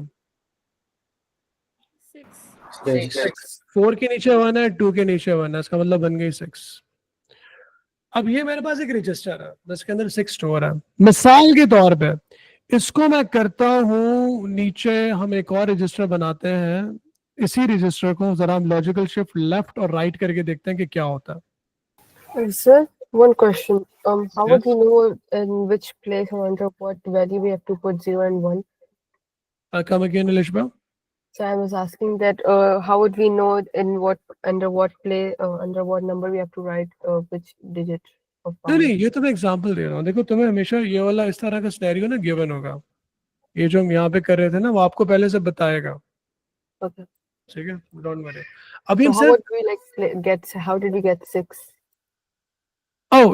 6 4 के नीचे 1 है, 2 के नीचे 1 है, इसका मतलब बन गई 6। अब ये मेरे पास एक रजिस्टर है जिसके अंदर 6 स्टोर है। मिसाल के तौर पे इसको मैं करता हूं नीचे, हम एक और रजिस्टर बनाते हैं इसी रजिस्टर को जरा हम लॉजिकल शिफ्ट लेफ्ट और राइट करके देखते हैं कि क्या होता है। Sir, one question. How would Yes. we know in which place or under what value we have to put 0 and 1? Come again, Elishba. So I was asking that how would we know in what under what place under what number we have to write which digit of नहीं power? नहीं, ये तो मैं example दे रहा हूँ। देखो तुम्हें हमेशा ये वाला इस तरह का सिनेरियो ना गिवन होगा। ये जो हम यहाँ पे कर रहे थे ना वो आपको पहले से बताएगा, Okay. ठीक है, डोंट वरी। अभी So हम how सिर्फ would we like get? How did we get 6?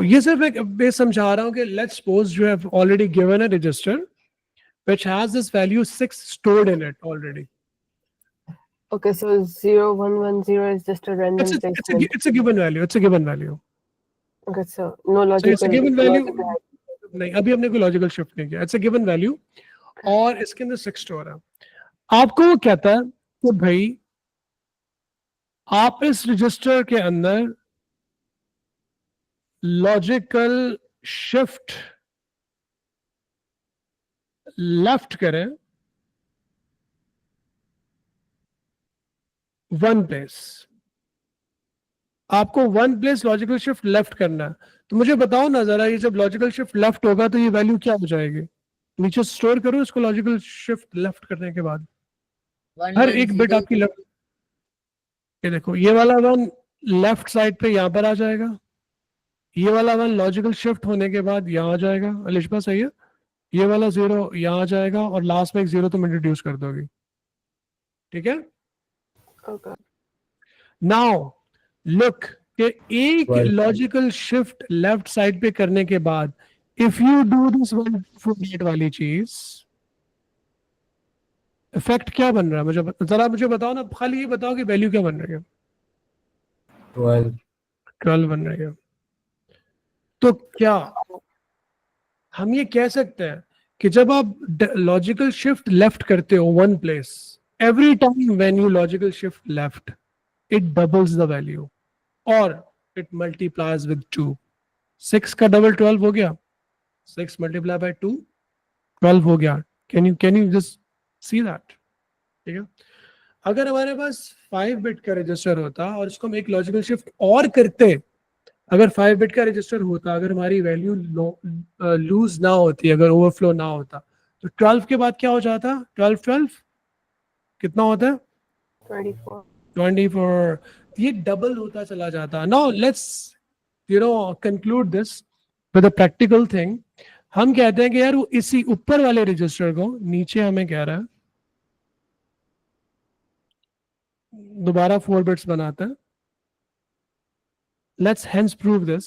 ये सिर्फ एक मैं समझा रहा हूँ कि let's suppose you have already given a resistor which has this value 6 stored in it already. Okay, so 0 1 1 0 is just a random placement. It's a given value, it's a given value. Okay, so no So it's a logical. given value। logic behind it. नहीं, अभी हमने कोई logical shift नहीं किया, it's a given value और इसके अंदर 6 store है। आपको वो कहता है कि भाई आप इस रजिस्टर के अंदर लॉजिकल शिफ्ट लेफ्ट करें 1 प्लेस। आपको 1 प्लेस लॉजिकल शिफ्ट लेफ्ट करना है। तो मुझे बताओ ना जरा, ये जब लॉजिकल शिफ्ट लेफ्ट होगा तो ये वैल्यू क्या हो जाएगी? नीचे स्टोर करो इसको लॉजिकल शिफ्ट लेफ्ट करने के बाद। हर एक बिट आपकी लेफ्ट, ये देखो ये वाला 1 लेफ्ट साइड पे यहां पर आ जाएगा, ये वाला 1 लॉजिकल शिफ्ट होने के बाद यहां आ जाएगा। अलिशबा सही है? ये वाला 0 यहां आ जाएगा और लास्ट में एक 0 तुम इंट्रोड्यूस कर दोगे, ठीक है? Okay. नाउ लुक कि एक Right. Logical shift left side पे करने के बाद इफ यू डू दिस 148 वाली चीज, इफेक्ट क्या बन रहा है? जरा मुझे बताओ ना, खाली ये बताओ कि वैल्यू क्या बन रही है? 12. 12 बन रही है। तो क्या हम ये कह सकते हैं कि जब आप लॉजिकल शिफ्ट लेफ्ट करते हो 1 place, every time when you logical shift left it doubles the value और इट मल्टीप्लाइज विद 2। 6 का डबल 12 हो गया, 6 मल्टीप्लाई बाय 2 12 हो गया। Can you just see that? ठीक है। अगर हमारे पास 5 बिट का रजिस्टर होता और इसको हम एक लॉजिकल शिफ्ट और करते, अगर 5 बिट का रजिस्टर होता, अगर हमारी वैल्यू लूज ना होती, अगर ओवरफ्लो ना होता, तो 12 के बाद क्या हो जाता? 12 कितना होता है? 24. 24। ये डबल होता चला जाता। Now let's conclude this with a practical thing. हम कहते हैं कि यार वो इसी ऊपर वाले रजिस्टर को नीचे हमें कह रहा है दोबारा 4 बिट्स बनाते हैं। Let's hence prove this.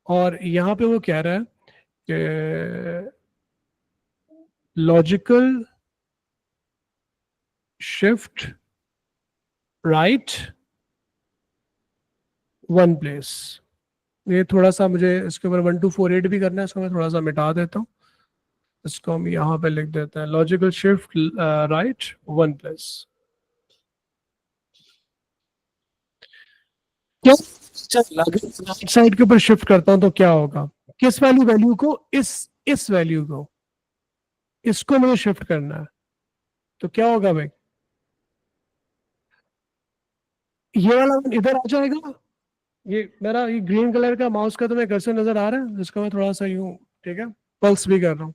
और यहां पे वो कह रहा है कि लॉजिकल शिफ्ट राइट 1 प्लेस। ये थोड़ा सा मुझे इसके ऊपर 1248 भी करना है, इसको मैं थोड़ा सा मिटा देता हूँ। इसको हम यहाँ पे लिख देते हैं लॉजिकल शिफ्ट राइट 1 प्लेस। क्या राइट साइड के ऊपर शिफ्ट करता हूं तो क्या होगा? किस वैल्यू को? इस वैल्यू को, इसको मुझे शिफ्ट करना है, तो क्या होगा भाई? ये वाला इधर आ जाएगा। ये मेरा ये ग्रीन कलर का माउस का तुम्हें कर्सर नजर आ रहा है, जिसको मैं थोड़ा सा यूं, ठीक है, पल्स भी कर रहा हूँ।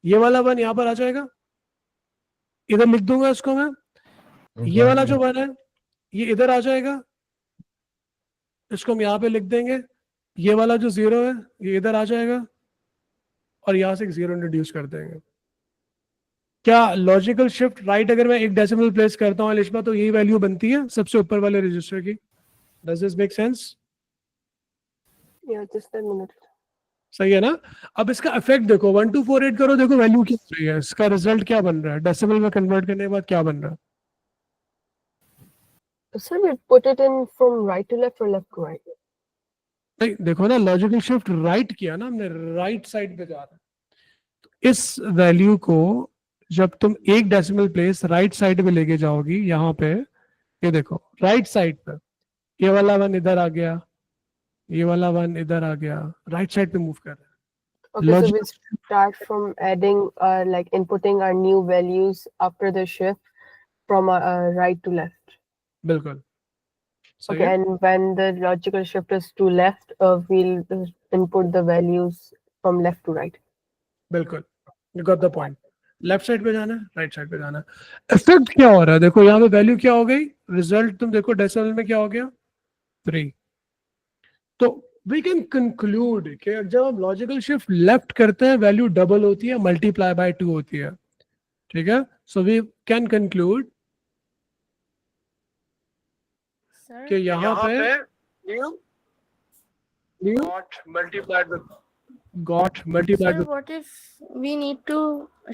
ये वाला 1 यहाँ पर आ जाएगा, इधर लिख दूंगा इसको मैं। ये वाला जो 1 है ये इधर आ जाएगा, इसको हम यहाँ पे लिख देंगे। ये वाला जो 0 है ये इधर आ जाएगा और यहाँ से एक 0 इंट्रोड्यूस कर देंगे। क्या लॉजिकल शिफ्ट राइट अगर मैं एक डेसिमल प्लेस करता हूँ अलिशबा, तो यही वैल्यू बनती है सबसे ऊपर वाले रजिस्टर की? Does this make sense? Yeah, just a minute. सही है ना? अब इसका इफेक्ट देखो, 1248 करो, देखो वैल्यू क्या हो रही है, इसका रिजल्ट क्या बन रहा है, डेसिमल में कन्वर्ट करने के बाद क्या बन रहा है? Sir, we put it in from right to left or left to right? नहीं, देखो ना, लॉजिकल शिफ्ट राइट किया ना हमने, राइट साइड पे जा रहा है। तो इस वैल्यू को जब तुम एक डेसिमल प्लेस राइट साइड पे लेके जाओगी, यहाँ पे ये देखो राइट साइड पे ये वाला 1 इधर आ गया, ये वाला 1 इधर आ गया, राइट साइड पे मूव कर रहा है। Okay, so we Logical- start from adding like inputting our new values after the shift from right to left. बिल्कुल सही Okay, है, and when the logical shift is to left, we'll input the values from left to right. बिल्कुल, you got the point. Left side पे जाना है, right side पे जाना है। इफेक्ट क्या हो रहा है, देखो यहाँ पे वैल्यू क्या हो गई, रिजल्ट तुम देखो डेसिमल में क्या हो गया 3। तो वी कैन कंक्लूड कि जब हम लॉजिकल शिफ्ट लेफ्ट करते हैं वैल्यू डबल होती है, मल्टीप्लाई बाय 2 होती है, ठीक है। So we can conclude sir कि यहाँ पे got multiplied sir with what if we need to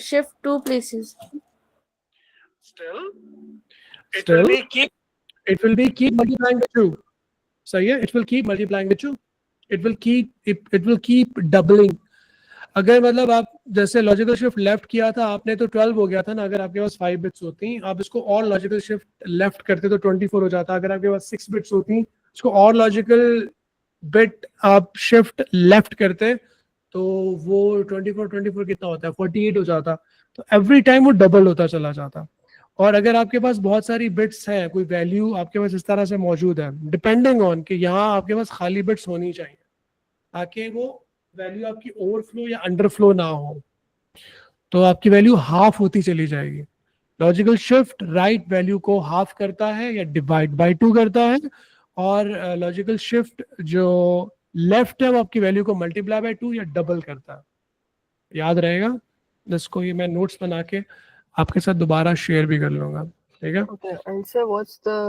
shift two places? still it will be keep multiplying with 2, सही है, it will keep multiplying with 2, it will keep doubling। अगर मतलब आप जैसे logical shift left किया था आपने तो 12 हो गया था ना, अगर आपके पास 5 बिट्स होती, आप इसको और लॉजिकल शिफ्ट लेफ्ट करते तो 24 हो जाता। अगर आपके पास 6 बिट्स होती, इसको और लॉजिकल बिट आप शिफ्ट लेफ्ट करते तो वो 24 कितना होता है, 48 हो जाता। तो एवरी टाइम वो डबल होता चला जाता। और अगर आपके पास बहुत सारी बिट्स हैं, कोई वैल्यू आपके पास इस तरह से मौजूद है, डिपेंडिंग ऑन कि यहाँ आपके पास खाली बिट्स होनी चाहिए ताकि वो वैल्यू आपकी ओवरफ्लो या अंडरफ्लो ना हो, तो आपकी वैल्यू हाफ होती चली जाएगी। लॉजिकल शिफ्ट राइट वैल्यू को हाफ करता है या डिवाइड बाय 2 करता है, और लॉजिकल शिफ्ट जो लेफ्ट है वो आपकी वैल्यू को मल्टीप्लाई बाय 2 या डबल करता है। याद रहेगा, जिसको ये मैं नोट्स बना के आपके साथ दोबारा शेयर भी कर लूंगा, ठीक है। Okay, and so what's the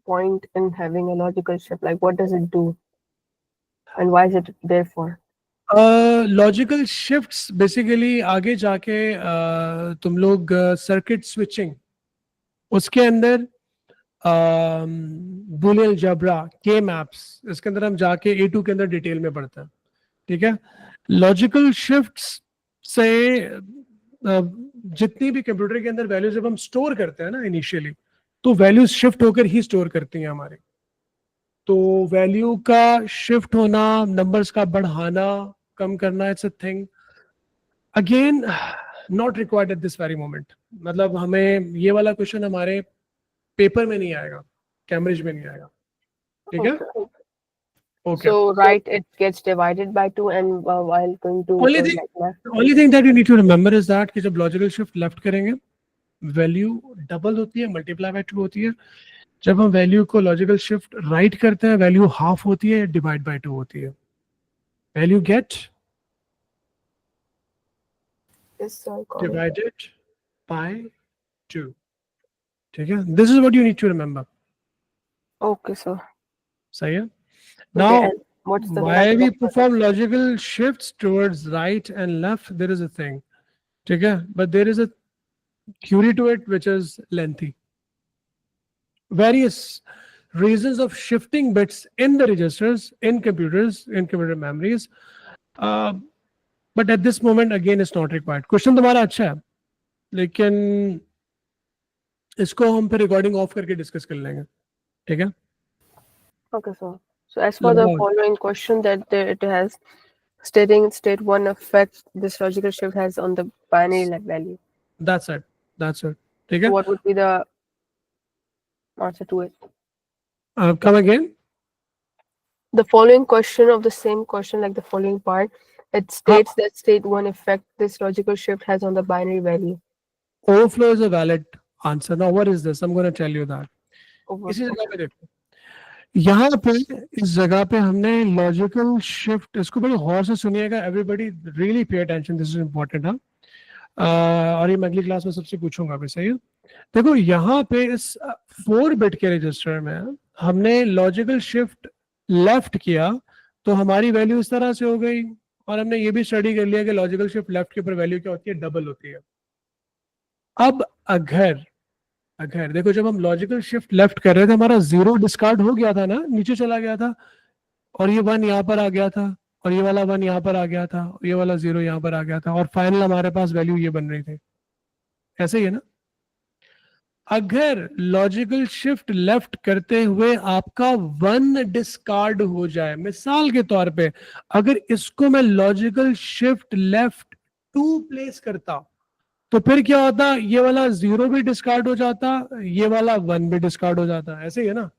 point in having a logical shift? Like, what does it do, and why is it there for? Logical shifts basically आगे जाके तुम लोग सर्किट स्विचिंग उसके अंदर बुलियन अलजेब्रा के मैप्स, इसके अंदर हम जाके A2 के अंदर डिटेल में पढ़ते हैं, ठीक है। लॉजिकल शिफ्ट्स से जितनी भी कंप्यूटर के अंदर वैल्यू जब हम स्टोर करते हैं ना इनिशियली, तो वैल्यूज शिफ्ट होकर ही स्टोर करती हैं हमारी। तो वैल्यू का शिफ्ट होना, नंबर्स का बढ़ाना कम करना, it's a thing again not required at this very moment. मतलब हमें ये वाला क्वेश्चन हमारे पेपर में नहीं आएगा, कैम्ब्रिज में नहीं आएगा, ठीक है। Okay. So right, it gets divided by 2, and while going to Only thing, like left. only thing that you need to remember is that कि जब लॉजिकल शिफ्ट लेफ्ट करेंगे वैल्यू डबल होती है, मल्टीप्लाई बाय 2 होती है। जब हम value को लॉजिकल शिफ्ट राइट करते हैं वैल्यू हाफ होती है, डिवाइड बाय 2 होती है। Value get Yes, sir, got it. Divided by 2, ठीक है। This is what you need to remember, Okay, sir. सही है। Okay, Now and what's the why fact we of- perform logical shifts towards right and left, there is a thing, ठीक है, but there is a theory to it which is lengthy. Various reasons of shifting bits in the registers, in computers, in computer memories, but at this moment again it's not required. Question तुम्हारा अच्छा है, लेकिन इसको हम फिर recording of करके discuss कर लेंगे, ठीक है। Okay, sir. So as for the Log. following question that it has stating state 1 effect this logical shift has on the binary like value. That's it, ठीक So है। what would be the answer to it? Come again. The following question of the same question, like the following part, it states that state 1 effect this logical shift has on the binary value. Overflow is a valid answer. Now what is this? I'm going to tell you that. Over. इसी जगह पे देखो, यहाँ पे इस जगह पे हमने लॉजिकल शिफ्ट, इसको बड़ी गौर से सुनिएगा, everybody really pay attention, this is important. हाँ, और ये मैं अगली क्लास में सबसे पूछूंगा भी, सही है। देखो यहाँ पे इस 4 बिट के रजिस्टर में हमने लॉजिकल शिफ्ट लेफ्ट किया तो हमारी वैल्यू इस तरह से हो गई, और हमने ये भी स्टडी कर लिया कि लॉजिकल शिफ्ट लेफ्ट के ऊपर वैल्यू क्या होती है, डबल होती है। अब अगर देखो जब हम लॉजिकल शिफ्ट लेफ्ट कर रहे थे हमारा 0 डिस्कार्ड हो गया था ना, नीचे चला गया था, और ये 1 यहाँ पर आ गया था, और ये वाला 1 यहाँ पर आ गया था, और ये वाला 0 यहाँ पर आ गया था, और फाइनल हमारे पास वैल्यू ये बन रही थी। ऐसे ही है ना। अगर लॉजिकल शिफ्ट लेफ्ट करते हुए आपका 1 डिस्कार्ड हो जाए, मिसाल के तौर पे अगर इसको मैं लॉजिकल शिफ्ट लेफ्ट 2 प्लेस करता तो फिर क्या होता, ये वाला 0 भी डिस्कार्ड हो जाता, ये वाला 1 भी डिस्कार्ड हो जाता, ऐसे ही है ना,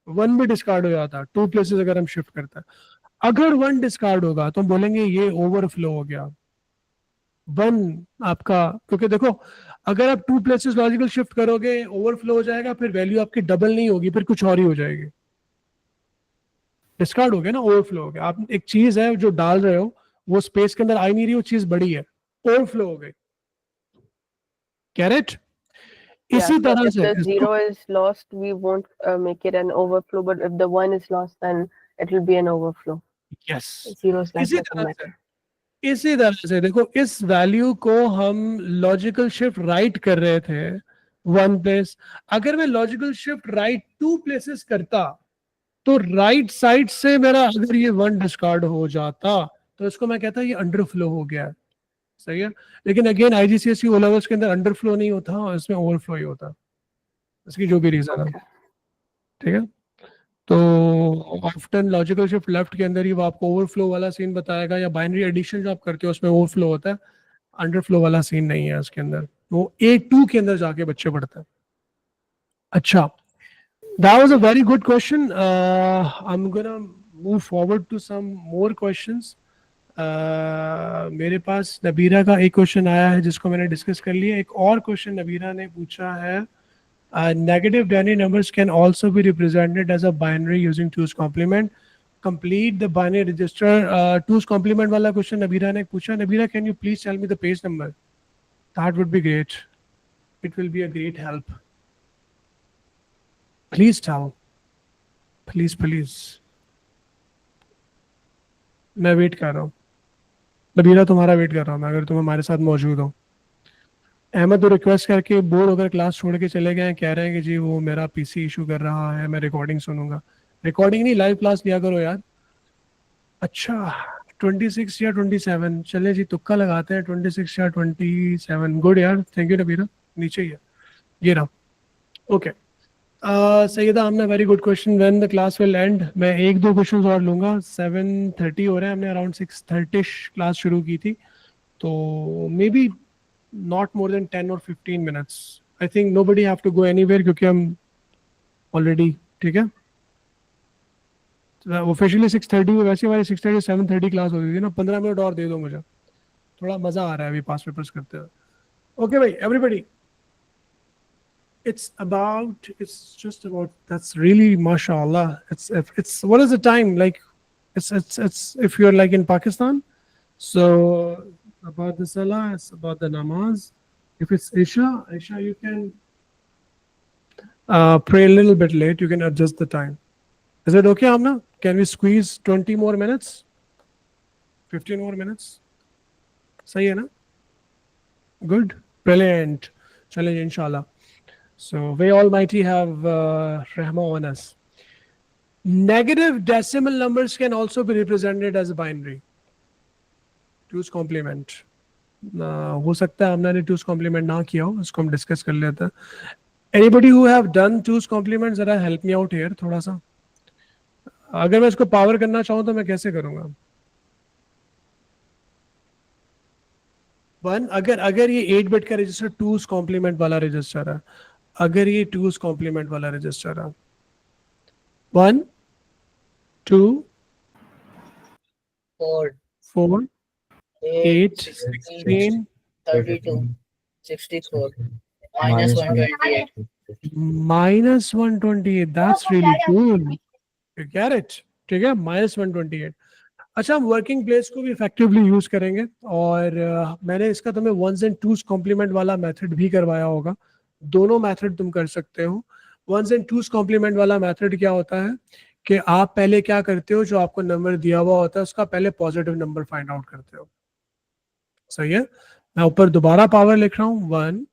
1 भी डिस्कार्ड हो जाता 2 प्लेसेस अगर हम शिफ्ट करते हैं। अगर 1 डिस्कार्ड होगा तो हम बोलेंगे ये ओवरफ्लो हो गया 1 आपका, क्योंकि देखो अगर आप 2 प्लेसेस लॉजिकल शिफ्ट करोगे ओवरफ्लो हो जाएगा, फिर वैल्यू आपकी डबल नहीं होगी, फिर कुछ और ही हो जाएगी, डिस्कार्ड हो गया ना, ओवरफ्लो हो गया। आप एक चीज है जो डाल रहे हो वो स्पेस के अंदर आ ही नहीं रही, वो चीज बड़ी है, ओवरफ्लो हो गई, कैरेट। Yeah, इसी so तरह if से the 0 is lost, we won't make it an overflow, but if the 1 is lost, then it will be an overflow. Yes 0's life इसी doesn't तरह matter. से इसी तरह से देखो, इस वैल्यू को हम लॉजिकल शिफ्ट राइट कर रहे थे 1 प्लेस, अगर मैं लॉजिकल शिफ्ट राइट 2 प्लेसेस करता तो राइट साइड से मेरा अगर ये 1 डिस्कार्ड हो जाता तो इसको मैं कहता ये अंडरफ्लो हो गया, सही है। लेकिन अगेन आईजीसीएसई ओ लेवल्स के अंदर अंडरफ्लो नहीं होता, इसमें ओवरफ्लो ही होता, इसकी जो भी रीजन है, ठीक है। तो ऑफ्टन लॉजिकल शिफ्ट लेफ्ट के अंदर ही वो आपको ओवरफ्लो वाला सीन बताएगा, या बाइनरी एडिशन जो आप करते हो उसमें ओवरफ्लो होता है, अंडरफ्लो वाला सीन नहीं है इसके अंदर, वो A2 के अंदर जाके बच्चे पढ़ते हैं। अच्छा, that was a very good question. I'm gonna move forward to some more questions. मेरे पास नबीरा का एक क्वेश्चन आया है जिसको मैंने डिस्कस कर लिया। एक और क्वेश्चन नबीरा ने पूछा है, negative binary numbers can also be represented as a binary using 2's complement. Complete the binary register. 2's complement वाला क्वेश्चन नबीरा ने पूछा। Nabira, can you please tell me the page number? That would be great. It will be a great help. Please tell. Please, please. मैं wait कर रहा हूँ नबीरा, तुम्हारा wait कर रहा हूँ मैं, अगर तुम हमारे साथ मौजूद हो। अहमद तो रिक्वेस्ट करके बोर होकर क्लास छोड़ के चले गए हैं, कह रहे हैं कि जी वो मेरा पीसी इशू कर रहा है, मैं रिकॉर्डिंग सुनूंगा। रिकॉर्डिंग नहीं, लाइव क्लास लिया करो यार। अच्छा, 26 या 27, चले जी तुक्का लगाते हैं, 26 या 27। गुड यार, थैंक यू नबीरा, नीचे ही है ये रहा। Okay Sayeda Amna, very good question, when the class will end. मैं 1-2 क्वेश्चंस और लूंगा, 7:30 हो रहे हैं, हमने अराउंड 6:30 क्लास शुरू की थी, तो may be not more than 10 or 15 minutes. I think nobody have to go anywhere क्योंकि हम already, ठीक है। ऑफिशियली 6:30 में, वैसे हमारी 6:30 7:30 क्लास होती थी ना। 15 मिनट और दे दो मुझे, थोड़ा मजा आ रहा है अभी पास पेपर्स करते हुए। ओके भाई everybody, it's just about, that's really mashallah, it's what is the time like, it's if you're like in Pakistan, so about the salah, it's about the namaz. If it's Isha you can pray a little bit late, you can adjust the time. Is it okay Amna? Can we squeeze 20 more minutes, 15 more minutes? Sahi hai na? Good, brilliant. Challenge inshallah. So may Almighty have rahma on us. Negative decimal numbers can also be represented as a binary. 2's complement. हो सकता है हमने 2's complement ना किया हो, इसको हम discuss कर लेते हैं। Anybody who have done 2's complement, जरा help me out here थोड़ा सा। अगर मैं इसको पावर करना चाहूँ तो मैं कैसे करूँगा? 1, अगर ये 8 बिट का रजिस्टर 2's complement वाला रजिस्टर है, अगर ये 2's complement वाला रजिस्टर है, 1 2 4, 4 8 16, 16 32, 64, minus 128. minus 128, that's really cool, you get it, ठीक है, minus 128। अच्छा, हम वर्किंग प्लेस को भी इफेक्टिवली यूज करेंगे, और मैंने इसका तुम्हें 1's and 2's कॉम्प्लीमेंट वाला मेथड भी करवाया होगा। दोनों मेथड तुम कर सकते हो। 1's and 2's कॉम्प्लीमेंट वाला मेथड क्या होता है कि आप पहले क्या करते हो, जो आपको नंबर दिया हुआ होता है उसका पहले पॉजिटिव नंबर फाइंड आउट करते हो, सही है। मैं ऊपर दोबारा पावर लिख रहा हूँ, 1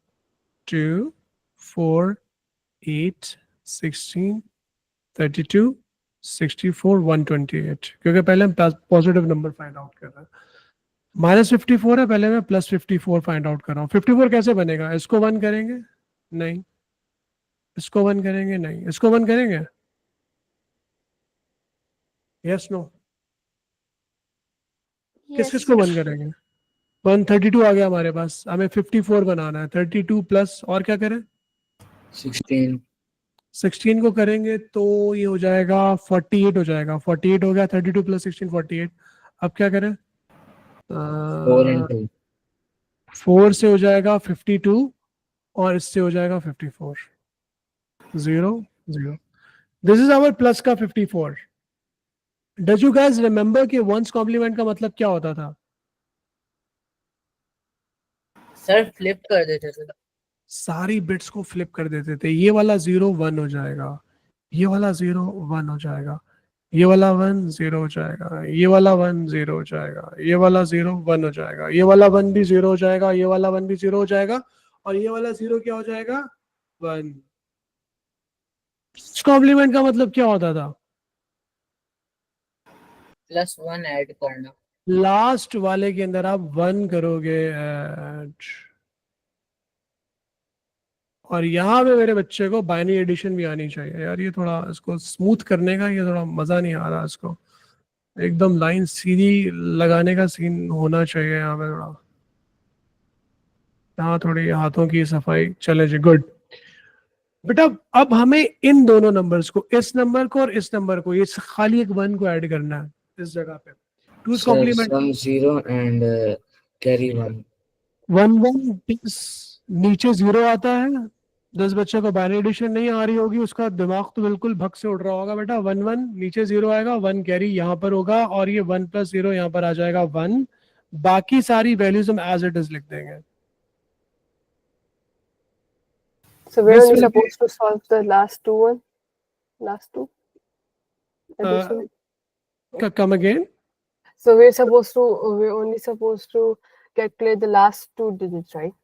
2 4 8 16 32 64 128, क्योंकि पहले हम पॉजिटिव नंबर फाइंड आउट कर रहे हैं। -54 है, पहले मैं +54 फाइंड आउट कर रहा हूँ। 54 कैसे बनेगा? इसको 1 करेंगे? नहीं। इसको 1 करेंगे? नहीं। इसको 1 करेंगे? Yes no? किस किस को 1 करेंगे? 132 आ गया हमारे पास, हमें 54 बनाना है। 32 प्लस और क्या करें, 16. 16 को करेंगे तो ये हो जाएगा 48 हो जाएगा। 48 हो गया, 32 प्लस 16 48। अब क्या करें, 4 and 2. 4 से हो जाएगा 52 और इससे हो जाएगा 54। 0 0। दिस इज आवर प्लस का 54। डज यू गाइस रिमेंबर कि वंस कॉम्प्लीमेंट का मतलब क्या होता था? सर फ्लिप कर देते थे। सारी बिट्स को फ्लिप कर देते थे। ये वाला 0 1 हो जाएगा, ये वाला 0 1 हो जाएगा, ये वाला 1 0 हो जाएगा, ये वाला 1 0 हो जाएगा, ये वाला 0 1 हो जाएगा, ये वाला 1 भी 0 हो जाएगा, ये वाला 1 भी 0 हो जाएगा, और ये वाला 0 क्या हो जाएगा, 1। कॉम्प्लीमेंट का मतलब क्या होता था? +1 ऐड करना। लास्ट वाले के अंदर आप 1 करोगे ऐड, और यहाँ पे मेरे बच्चे को बाइनरी एडिशन भी आनी चाहिए यार। ये थोड़ा इसको स्मूथ करने का, ये थोड़ा मजा नहीं आ रहा इसको। एकदम लाइन सीधी लगाने का सीन होना चाहिए यहाँ पे थोड़ा। यहाँ थोड़ी हाथों की सफाई चले जी, गुड। बेटा अब हमें इन दोनों नंबर्स को, इस नंबर को और इस नंबर को, ये खाली एक 1 को ऐड करना है इस जगह पे। Two Sir, complement some 0 and carry 1. 1 1 plus नीचे 0 आता है। 10 बच्चों को बाइनरी एडिशन नहीं आ रही होगी, उसका दिमाग तो बिल्कुल भग से उड़ रहा होगा बेटा। 1 1 नीचे 0 आएगा, 1 कैरी यहाँ पर होगा, और ये 1 + 0 यहाँ पर आ जाएगा 1। बाकी सारी वैल्यूज हम एज इट इज लिख देंगे। So we're This only will be- supposed to solve the last two addition. Come again. So we're only supposed to calculate the last 2 digits, right?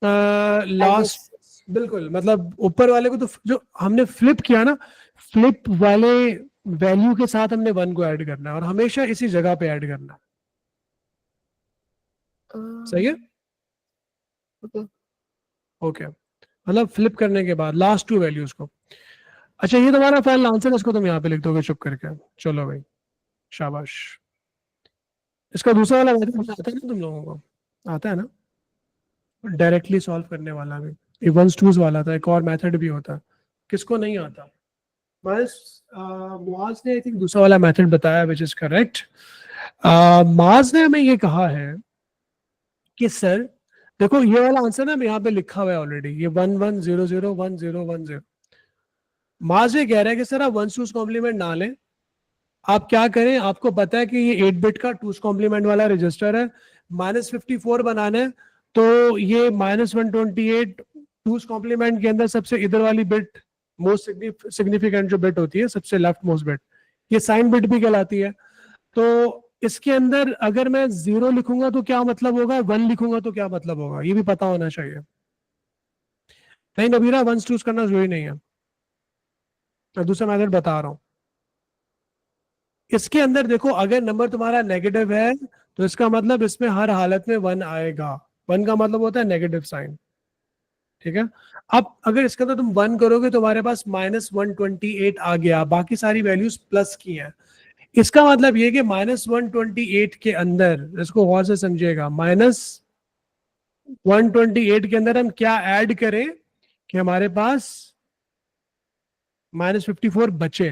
Last बिल्कुल, मतलब ऊपर वाले को तो जो हमने फ्लिप किया ना, फ्लिप वाले वैल्यू के साथ हमने 1 को ऐड करना है, और हमेशा इसी जगह पे ऐड करना है। सही है? Okay. ओके, मतलब फ्लिप करने के बाद लास्ट 2 वैल्यूज को। अच्छा, ये तुम्हारा फाइनल आंसर है, इसको तुम यहाँ पे लिख दोगे चुप करके। चलो भाई, शाबाश। इसका दूसरा वाला मेथड आता है ना तुम लोगों को? आता है ना, डायरेक्टली सॉल्व करने वाला भी। ये 1s 2s वाला था, एक और मेथड भी होता है। किसको नहीं आता? बस मुआज ने आई थिंक दूसरा वाला मेथड बताया, विच इज करेक्ट। मुआज ने हमें ये कहा है कि सर देखो, ये वाला आंसर ना यहाँ पे लिखा हुआ है ऑलरेडी, ये 1 1 0 0 1 0 1 0। माज ये कह रहा है कि सर आप 1s 2s कॉम्प्लीमेंट ना लें, आप क्या करें, आपको पता है कि ये 8 बिट का 2s कॉम्प्लीमेंट वाला रजिस्टर है, -54 बनाना है, तो ये -128 2s कॉम्प्लीमेंट के अंदर सबसे इधर वाली बिट, मोस्ट सिग्निफिकेंट जो बिट होती है, सबसे लेफ्ट मोस्ट बिट, ये साइन बिट भी कहलाती है। तो इसके अंदर अगर मैं 0 लिखूंगा तो क्या मतलब होगा, 1 लिखूंगा तो क्या मतलब होगा, ये भी पता होना चाहिए। नहीं नबीरा, 1s 2s करना जरूरी नहीं है, मैं दूसरा मेथड बता रहा हूं। इसके अंदर देखो, अगर नंबर तुम्हारा नेगेटिव है तो इसका मतलब इसमें हर हालत में 1 आएगा। 1 का मतलब होता है नेगेटिव साइन, ठीक है। अब अगर इसका तो तुम 1 करोगे तो हमारे पास -128 आ गया, बाकी सारी वैल्यूज प्लस की हैं। इसका मतलब ये कि -128 के अंदर, इसको गौर से समझिएगा, -128 के अंदर हम क्या ऐड करें कि हमारे पास -54 बचे,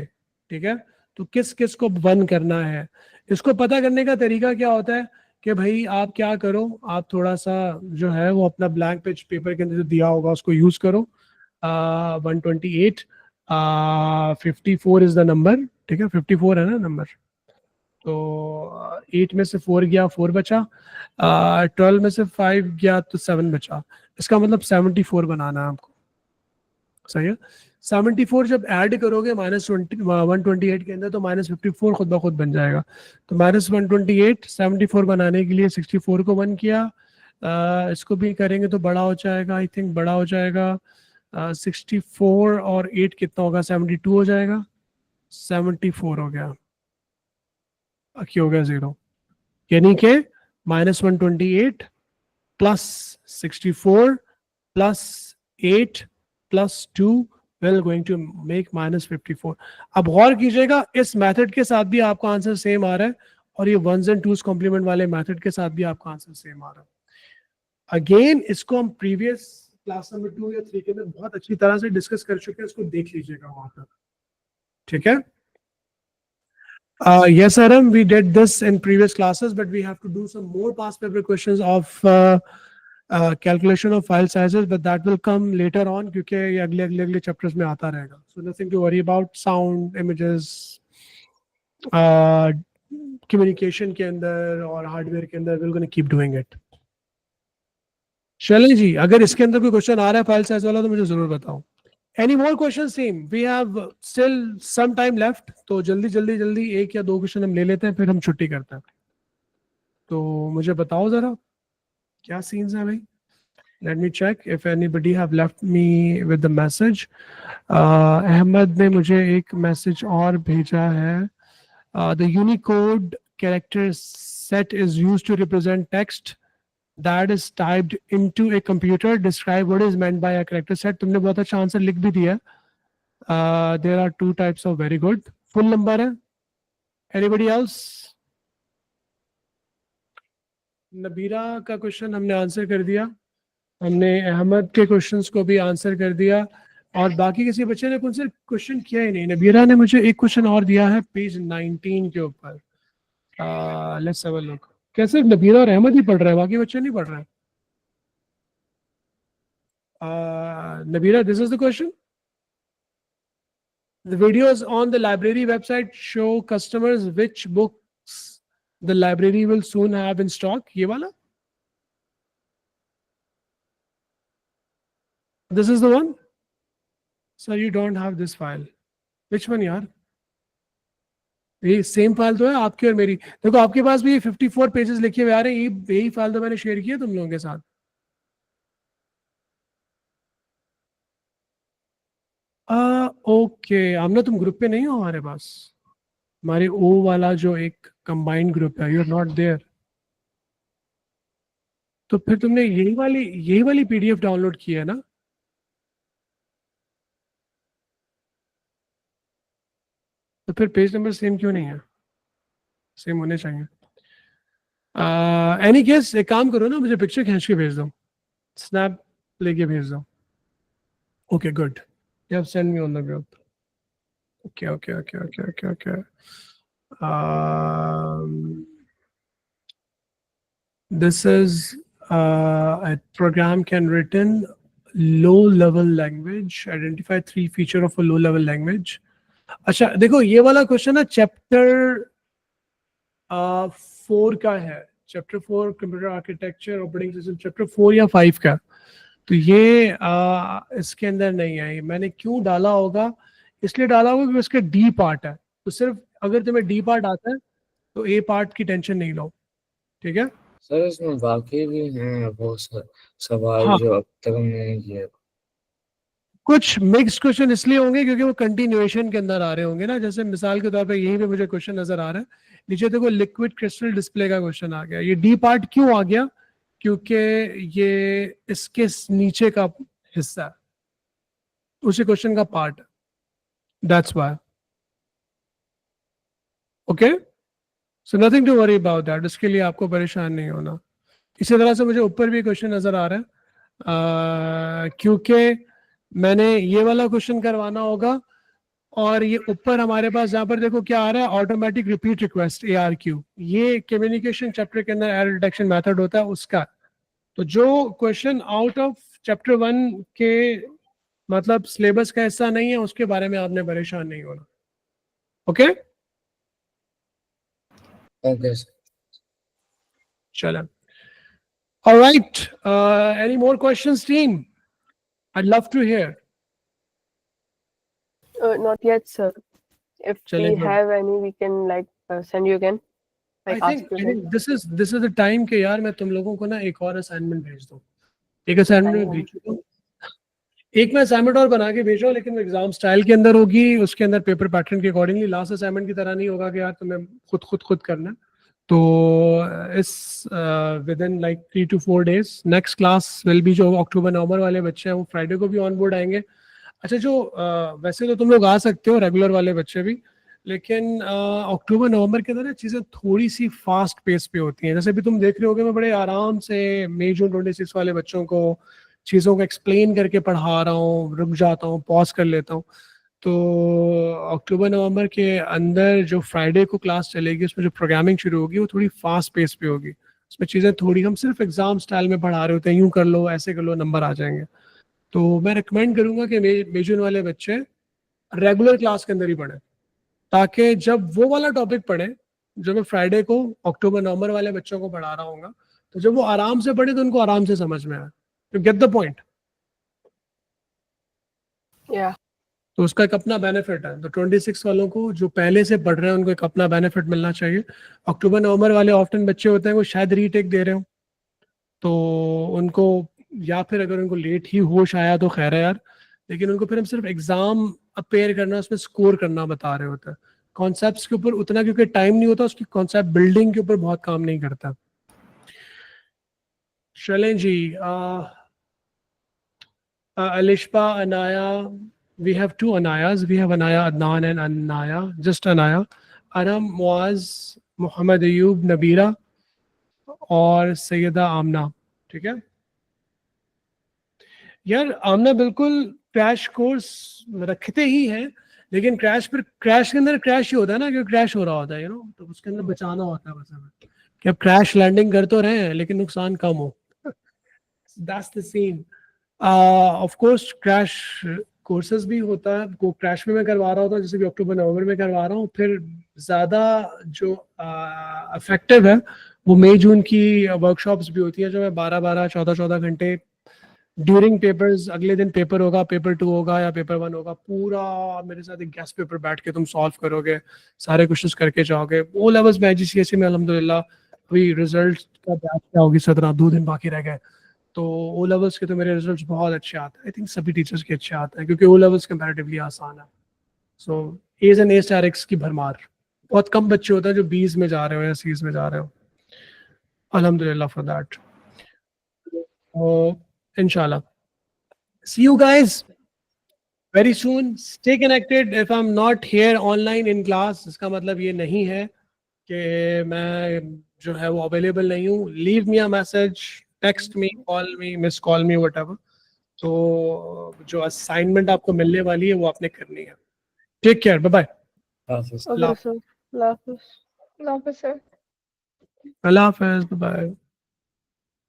ठीक है। तो किस किस को 1 करना है, इसको पता करने का तरीका क्या होता है कि भाई आप क्या करो, आप थोड़ा सा जो है वो अपना ब्लैंक पेपर के अंदर जो दिया होगा उसको यूज करो। 128 54 इज द नंबर, ठीक है, 54 है ना नंबर। तो 8 में से 4 गया, 4 बचा, 12 में से 5 गया तो 7 बचा। इसका मतलब 74 बनाना है आपको, सही है। 74 जब ऐड करोगे -128 के अंदर तो -54 खुद ब खुद बन जाएगा। तो -128 74 बनाने के लिए 64 को 1 किया, इसको भी करेंगे तो बड़ा हो जाएगा, आई थिंक बड़ा हो जाएगा 64 और 8 कितना होगा, 72 हो जाएगा, 74 हो गया, बाकी हो गया 0, यानी कि -128 plus 64 plus 8 plus 2 will going to make -54। अब गौर कीजिएगा, इस मेथड के साथ भी आपका आंसर सेम आ रहा है और ये वंस एंड टूज कॉम्प्लीमेंट वाले मेथड के साथ भी आपका आंसर सेम आ रहा है। अगेन इसको हम प्रीवियस क्लास नंबर 2 या 3 के अंदर बहुत अच्छी तरह से डिस्कस कर चुके हैं, इसको देख लीजिएगा वहां पर, ठीक है। Yes, Aram, we did this in previous classes, but we have to do some more past paper questions of calculation of file sizes, but that will come later on क्योंकि ये अगले chapters में आता रहेगा. So nothing to worry about. Sound, images, communication के अंदर और hardware के अंदर we're going to keep doing it. चलें जी, अगर इसके अंदर कोई क्वेश्चन आ रहा है फाइल साइज वाला तो मुझे जरूर बताओ. Any more questions team? We have still some time left. तो जल्दी एक या दो क्वेश्चन हम ले लेते हैं, फिर हम छुट्टी करते हैं. तो मुझे बताओ जरा क्या सीन्स हैं भाई. Let me check if anybody have left me with the message. Ahmad ने मुझे एक मैसेज और भेजा है. The Unicode character set is used to represent text that is typed into a computer. Describe what is meant by a character set. तुमने बहुत अच्छा answer लिख भी दिया. There are two types of very good. Full number है. Anybody else? Nabira का question हमने answer कर दिया. हमने अहमद के क्वेश्चंस को भी आंसर कर दिया. और बाकी किसी बच्चे ने कौन से क्वेश्चन किया ही नहीं. नबीरा ने मुझे एक क्वेश्चन और दिया है पेज 19 के ऊपर. Let's have a look. कैसे नबीरा और अहमद ही पढ़ रहे हैं, बाकी बच्चे नहीं पढ़ रहे हैं. Nabira, this is the question. The videos on the library website show customers which books the library will soon have in stock. ये वाला? This is the one? Sir, you don't have this file. Which one यार? ये same file तो है आपकी और मेरी. देखो आपके पास भी 54 पेजेस लिखे हुए आ रहे हैं. यही फाइल तो मैंने शेयर किया तुम लोगों के साथ. ओके आमना, तुम ग्रुप पे नहीं हो हमारे पास. हमारे ओ वाला जो एक कंबाइंड ग्रुप है, यू आर नॉट देयर. तो फिर तुमने यही वाली पीडीएफ डाउनलोड की है ना. तो फिर पेज नंबर सेम क्यों नहीं है. सेम होने चाहिए. एनी केस एक काम करो ना, मुझे पिक्चर खींच के भेज दो, स्नैप लेके भेज दो. Okay good. You have sent me on the group. Okay. This is a program can written low-level language. Identify 3 feature of a low-level language. अच्छा देखो ये वाला क्वेश्चन है चैप्टर 4 का है. Chapter 4 computer architecture operating system chapter 4 या 5 का. तो ये इसके अंदर नहीं है. मैंने क्यों डाला होगा, इसलिए डाला होगा कि उसका डी पार्ट है. तो सिर्फ अगर तुम्हें डी पार्ट आता है तो ए पार्ट की टेंशन नहीं लो, ठीक है. सर इसमें बाकी भी हैं वो सवाल हाँ. जो अब तक हमने नहीं किए. कुछ मिक्स्ड क्वेश्चन इसलिए होंगे क्योंकि वो कंटिन्यूएशन के अंदर आ रहे होंगे ना. जैसे मिसाल के तौर पे यहीं पे मुझे क्वेश्चन नजर आ रहा है. नीचे देखो लिक्विड क्रिस्टल डिस्प्ले का क्वेश्चन आ गया. ये डी पार्ट क्यों आ गया, क्योंकि ये इसके नीचे का हिस्सा है, उसी क्वेश्चन का पार्ट है. That's why. Okay so nothing to worry about that. इसके लिए आपको परेशान नहीं होना. इसी तरह से मुझे ऊपर भी क्वेश्चन नजर आ रहा है क्योंकि मैंने ये वाला क्वेश्चन करवाना होगा. और ये ऊपर हमारे पास जहाँ पर देखो क्या आ रहा है, ऑटोमेटिक रिपीट रिक्वेस्ट ARQ. ये कम्युनिकेशन चैप्टर के अंदर एरर डिटेक्शन मेथड होता है उसका. तो जो क्वेश्चन आउट ऑफ चैप्टर 1 के मतलब सिलेबस का हिस्सा नहीं है उसके बारे में आपने परेशान नहीं होना. ओके ओके चलो. Alright, any more questions team? I'd love to hear. Not yet, sir. If we Chale, good. have any, we can send you again. I Like ask think you again. this is the time के यार मैं तुम लोगों को ना एक और assignment भेज दूं. एक असाइनमेंट में भेज दूं. एक मैं असाइनमेंट और बना के भेज रहा हूँ, लेकिन एग्जाम स्टाइल के अंदर होगी. उसके अंदर पेपर पैटर्न के अकॉर्डिंगली. लास्ट असाइनमेंट की तरह नहीं होगा कि यार तुम्हें खुद करना. तो इस with in like 3 to 4 days next class will be. जो अक्टूबर नवंबर वाले बच्चे हैं वो फ्राइडे को भी ऑन बोर्ड आएंगे. अच्छा जो वैसे तो तुम लोग आ सकते हो रेगुलर वाले बच्चे भी, लेकिन अक्टूबर नवंबर के अंदर ना चीज़ें थोड़ी सी फास्ट पेस पे होती हैं। जैसे भी तुम देख रहे होगे, मैं बड़े आराम से मई जून 26 वाले बच्चों को चीज़ों को एक्सप्लेन करके पढ़ा रहा हूँ, रुक जाता हूँ, पॉज कर लेता हूँ। तो अक्टूबर नवंबर के अंदर जो फ्राइडे को क्लास चलेगी, उसमें जो प्रोग्रामिंग शुरू होगी वो थोड़ी फास्ट पेस पे होगी। उसमें चीज़ें थोड़ी, हम सिर्फ एग्जाम स्टाइल में पढ़ा रहे होते हैं, यूं कर लो, ऐसे कर लो, नंबर आ जाएंगे। तो मैं रिकमेंड करूंगा कि मई जून वाले बच्चे रेगुलर क्लास के अंदर ही पढ़ें, ताकि जब वो वाला टॉपिक पढ़े जो मैं फ्राइडे को अक्टूबर नवंबर वाले बच्चों को पढ़ा रहा हूँ, तो जब वो आराम से पढ़े तो उनको आराम से समझ में आए। You get the point? Yeah. तो उसका एक अपना बेनिफिट है। तो 26 वालों को जो पहले से पढ़ रहे हैं उनको एक अपना बेनिफिट मिलना चाहिए। अक्टूबर नवंबर वाले ऑफ्टन बच्चे होते हैं वो शायद रीटेक दे रहे हो, तो उनको, या फिर अगर उनको लेट ही होश आया तो खैर है यार, लेकिन उनको फिर हम सिर्फ एग्जाम अपेयर करना, उसमें स्कोर करना बता रहे होते हैं। कॉन्सेप्ट्स के ऊपर उतना क्योंकि टाइम नहीं होता, उसकी कॉन्सेप्ट बिल्डिंग के ऊपर बहुत काम नहीं करता। चलें जी, Alishba, Anaya, we have two Anayas. We have Anaya Adnan and Anaya, just Anaya. Anam, Muaz, Muhammad Ayub, Nabira और सैयदा आमना। ठीक है यार, आमना बिल्कुल क्रैश कोर्स रखते ही हैं, लेकिन क्रैश के अंदर क्रैश ही होता है ना, क्योंकि क्रैश हो रहा होता है, यू नो, तो उसके अंदर बचाना होता है बस हमें कि अब क्रैश लैंडिंग कर तो रहे हैं लेकिन नुकसान कम हो। That's the scene. Of course crash courses भी होता है, को क्रैश में मैं करवा रहा होता हूँ, जैसे कि अक्टूबर नवंबर में करवा रहा हूँ। फिर ज़्यादा जो इफेक्टिव है वो मई जून की वर्कशॉप्स भी होती है, जो मैं 12-12, 14-14 घंटे ड्यूरिंग पेपर्स, अगले दिन पेपर होगा, पेपर 2 होगा या पेपर 1 होगा, पूरा मेरे साथ एक गेस्ट पेपर बैठ के तुम सॉल्व करोगे, सारे क्वेश्चंस करके जाओगे। ओ लेवल्स में GCSE में अल्हम्दुलिल्लाह अभी रिजल्ट का बैच क्या होगी, 17 2 दिन बाकी रह गए, तो ओ लेवल्स के तो मेरे रिजल्ट्स बहुत अच्छे आते हैं। आई थिंक सभी टीचर्स के अच्छे आते हैं क्योंकि ओ लेवल्स कंपैरेटिवली आसान है। So AS and A star की भरमार, बहुत कम बच्चे होते हैं जो B's में जा रहे हो या C's में जा रहे हो। अल्हम्दुलिल्लाह for that. Inshallah. See you guys very soon. Stay connected. If I'm not here online in class, इसका मतलब ये नहीं है कि मैं जो है वो अवेलेबल नहीं हूँ। Leave me a message, text me, call me, miss call me, whatever. तो जो असाइनमेंट आपको मिलने वाली है वो आपने करनी है। Take care, bye bye. हाफिज। Okay, sir. Love. अल्लाह हाफिज़ सर। अल्लाह हाफिज़, बाय बाय।